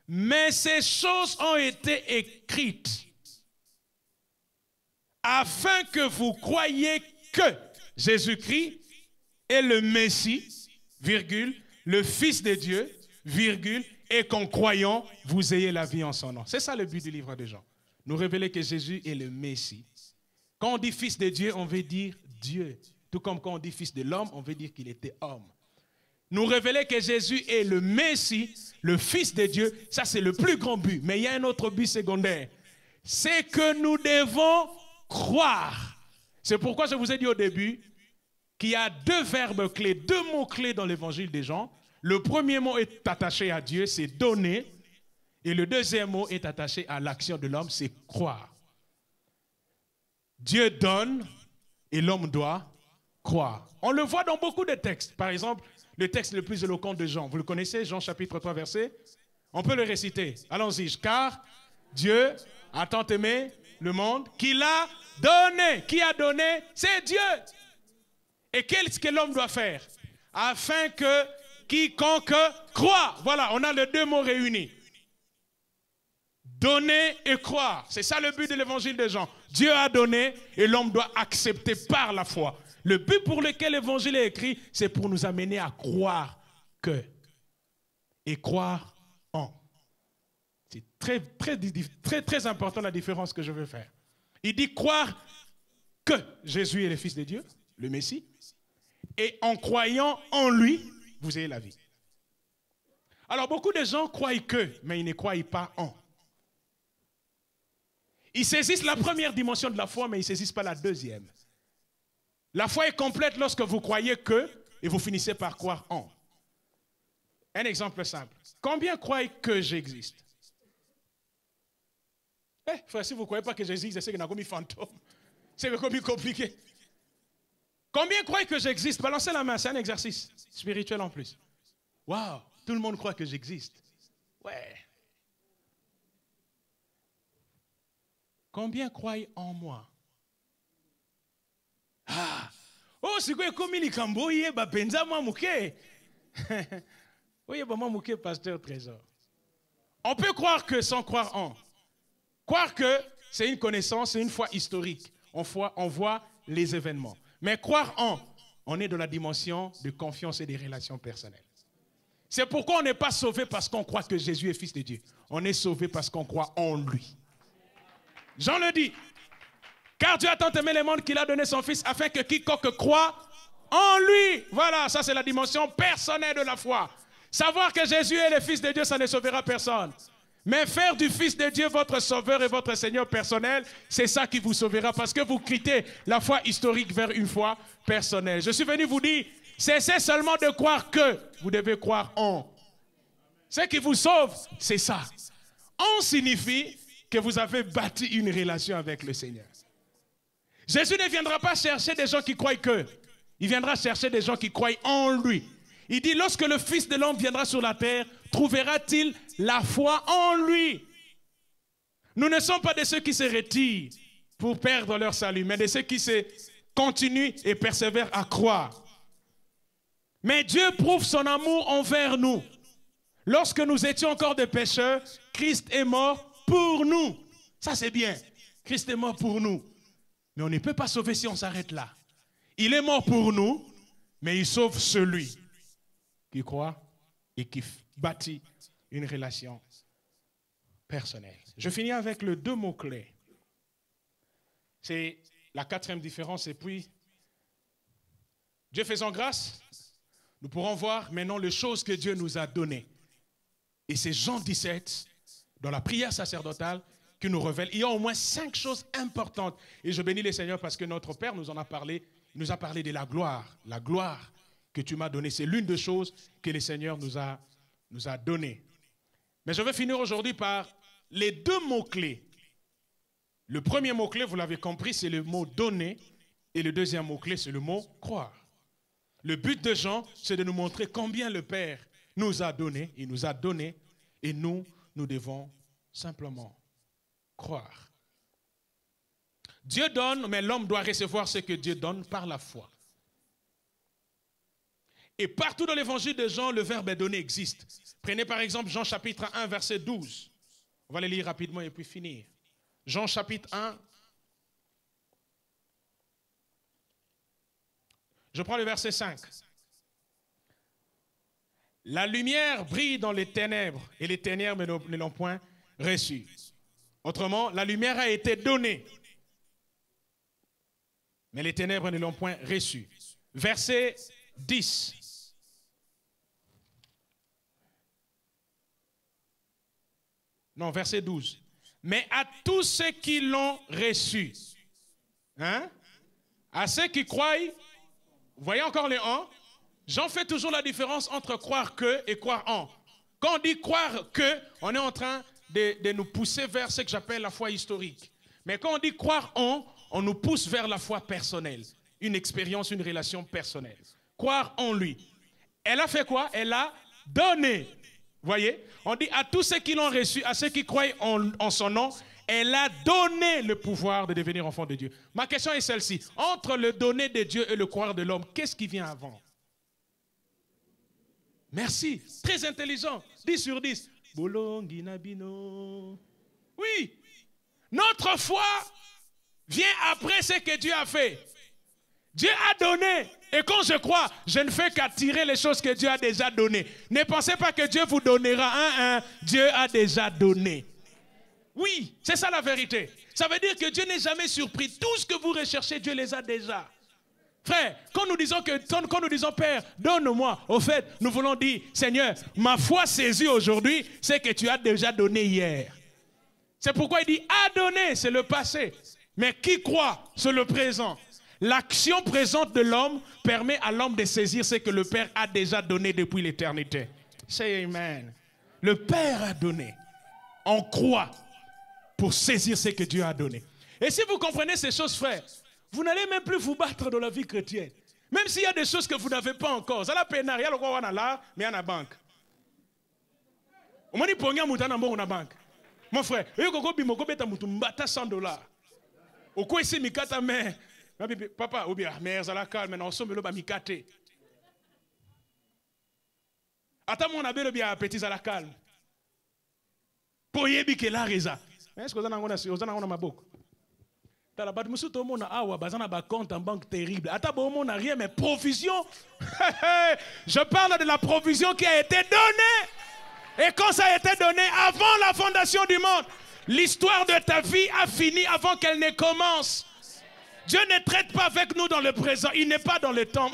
[SPEAKER 2] Mais ces choses ont été écrites afin que vous croyiez que Jésus-Christ est le Messie, virgule, le Fils de Dieu, virgule, et qu'en croyant, vous ayez la vie en son nom. C'est ça le but du livre de Jean. Nous révéler que Jésus est le Messie. Quand on dit Fils de Dieu, on veut dire Dieu. Tout comme quand on dit Fils de l'homme, on veut dire qu'il était homme. Nous révéler que Jésus est le Messie, le Fils de Dieu, ça c'est le plus grand but. Mais il y a un autre but secondaire. C'est que nous devons croire. C'est pourquoi je vous ai dit au début qu'il y a 2 verbes clés, 2 mots clés dans l'évangile des Jean. Le premier mot est attaché à Dieu, c'est donner. Et le deuxième mot est attaché à l'action de l'homme, c'est croire. Dieu donne et l'homme doit croire. On le voit dans beaucoup de textes. Par exemple, le texte le plus éloquent de Jean. Vous le connaissez, Jean chapitre 3, verset? On peut le réciter. Allons-y. Car Dieu a tant aimé le monde qu'il a donné. Qui a donné? C'est Dieu. Et qu'est-ce que l'homme doit faire? Afin que quiconque croit. Voilà, on a les 2 mots réunis. Donner et croire. C'est ça le but de l'évangile de Jean. Dieu a donné et l'homme doit accepter par la foi. Le but pour lequel l'évangile est écrit, c'est pour nous amener à croire que. Et croire en. C'est très important la différence que je veux faire. Il dit croire que Jésus est le Fils de Dieu, le Messie, et en croyant en lui, vous ayez la vie. Alors beaucoup de gens croient que, mais ils ne croient pas en. Ils saisissent la première dimension de la foi, mais ils ne saisissent pas la deuxième. La foi est complète lorsque vous croyez que, et vous finissez par croire en. Un exemple simple. Combien croient que j'existe? Frère, si vous ne croyez pas que j'existe, c'est que j'ai commis fantôme. C'est comme compliqué. Combien croient que j'existe? Balancez la main, c'est un exercice spirituel en plus. Waouh, tout le monde croit que j'existe. Ouais. Combien croient en moi? Ah. Oh, c'est quoi comme il camboye, bah penza moi mouké. Oui, bah moi mouké, pasteur Trésor. On peut croire que sans croire en. Croire que c'est une connaissance, c'est une foi historique. On voit les événements. Mais croire en, on est dans la dimension de confiance et des relations personnelles. C'est pourquoi on n'est pas sauvé parce qu'on croit que Jésus est Fils de Dieu. On est sauvé parce qu'on croit en lui. Jean le dit. Car Dieu a tant aimé le monde qu'il a donné son Fils afin que quiconque croit en lui. Voilà, ça c'est la dimension personnelle de la foi. Savoir que Jésus est le Fils de Dieu, ça ne sauvera personne. Mais faire du Fils de Dieu votre sauveur et votre Seigneur personnel, c'est ça qui vous sauvera parce que vous quittez la foi historique vers une foi personnelle. Je suis venu vous dire Cessez seulement de croire que. Vous devez croire en. Ce qui vous sauve, c'est ça. En signifie que vous avez bâti une relation avec le Seigneur. Jésus ne viendra pas chercher des gens qui croient que. Il viendra chercher des gens qui croient en lui. Il dit, lorsque le Fils de l'homme viendra sur la terre, trouvera-t-il la foi en lui? Nous ne sommes pas de ceux qui se retirent pour perdre leur salut, mais de ceux qui se continuent et persévèrent à croire. Mais Dieu prouve son amour envers nous. Lorsque nous étions encore des pécheurs, Christ est mort pour nous. Ça c'est bien. Christ est mort pour nous. Mais on ne peut pas sauver si on s'arrête là. Il est mort pour nous, mais il sauve celui qui croit et qui bâtit une relation personnelle. Je finis avec les 2 mots-clés. C'est la 4e différence. Et puis, Dieu faisant grâce, nous pourrons voir maintenant les choses que Dieu nous a données. Et c'est Jean 17, dans la prière sacerdotale, qui nous révèle. Il y a au moins 5 choses importantes. Et je bénis le Seigneur parce que notre Père nous en a parlé. Il nous a parlé de la gloire. La gloire que tu m'as donnée. C'est l'une des choses que le Seigneur nous a données. Mais je vais finir aujourd'hui par les 2 mots-clés. Le premier mot-clé, vous l'avez compris, c'est le mot donner. Et le deuxième mot-clé, c'est le mot croire. Le but de Jean, c'est de nous montrer combien le Père nous a donné. Il nous a donné. Et nous devons simplement croire. Dieu donne, mais l'homme doit recevoir ce que Dieu donne par la foi. Et partout dans l'évangile de Jean, le verbe donner existe. Prenez par exemple Jean chapitre 1, verset 12. On va les lire rapidement et puis finir. Jean chapitre 1. Je prends le verset 5. La lumière brille dans les ténèbres et les ténèbres ne l'ont point reçue. Autrement, la lumière a été donnée, mais les ténèbres ne l'ont point reçue. Verset 10. Non, verset 12. Mais à tous ceux qui l'ont reçu, à ceux qui croient, vous voyez encore les en, Jean fait toujours la différence entre croire que et croire en. Quand on dit croire que, on est en train de nous pousser vers ce que j'appelle la foi historique. Mais quand on dit croire en, on nous pousse vers la foi personnelle. Une expérience, une relation personnelle. Croire en lui. Elle a fait quoi? Elle a donné. Voyez? On dit à tous ceux qui l'ont reçu, à ceux qui croient en son nom, elle a donné le pouvoir de devenir enfant de Dieu. Ma question est celle-ci. Entre le donner de Dieu et le croire de l'homme, qu'est-ce qui vient avant? Merci. Très intelligent. 10 sur 10. Oui. Notre foi vient après ce que Dieu a fait. Dieu a donné. Et quand je crois, je ne fais qu'attirer les choses que Dieu a déjà données. Ne pensez pas que Dieu vous donnera Dieu a déjà donné. Oui, c'est ça la vérité. Ça veut dire que Dieu n'est jamais surpris. Tout ce que vous recherchez, Dieu les a déjà. Frère, quand nous disons Père, donne-moi, au fait, nous voulons dire, Seigneur, ma foi saisie aujourd'hui, c'est que tu as déjà donné hier. C'est pourquoi il dit, a donné, c'est le passé. Mais qui croit, c'est le présent. L'action présente de l'homme permet à l'homme de saisir ce que le Père a déjà donné depuis l'éternité. Say amen. Le Père a donné. On croit pour saisir ce que Dieu a donné. Et si vous comprenez ces choses, frère, vous n'allez même plus vous battre dans la vie chrétienne. Même s'il y a des choses que vous n'avez pas encore. Ça la peine, il y a le roi là, mais il y a la banque. On m'a dit, il y a une banque. Mon frère, il y a $100. Au quoi ici, mikata mère. Papa, ou bien, mère, ça la calme, maintenant, on somme le bas mikate. Attends, mon abbé, le bien appétit, ça la calme. Pour y est la reza. Est-ce que vous en avez ma boucle? T'as la bête, monsieur, tout le monde a un compte en banque terrible. Attends, bon, on n'a rien, mais provision. Je parle de la provision qui a été donnée. Et quand ça a été donné avant la fondation du monde, l'histoire de ta vie a fini avant qu'elle ne commence. Dieu ne traite pas avec nous dans le présent. Il n'est pas dans le temps.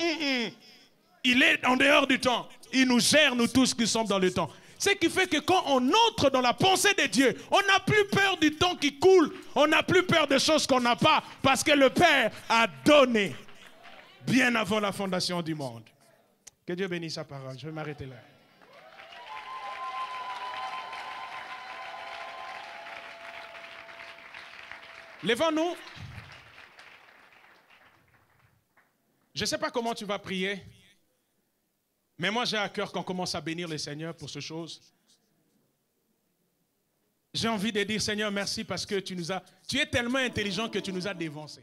[SPEAKER 2] Il est en dehors du temps. Il nous gère, nous tous qui sommes dans le temps. Ce qui fait que quand on entre dans la pensée de Dieu, on n'a plus peur du temps qui coule. On n'a plus peur des choses qu'on n'a pas. Parce que le Père a donné bien avant la fondation du monde. Que Dieu bénisse sa parole. Je vais m'arrêter là. Lèvons-nous. Je ne sais pas comment tu vas prier, mais moi j'ai à cœur qu'on commence à bénir le Seigneur pour ces choses. J'ai envie de dire, Seigneur, merci parce que tu es tellement intelligent que tu nous as dévancés.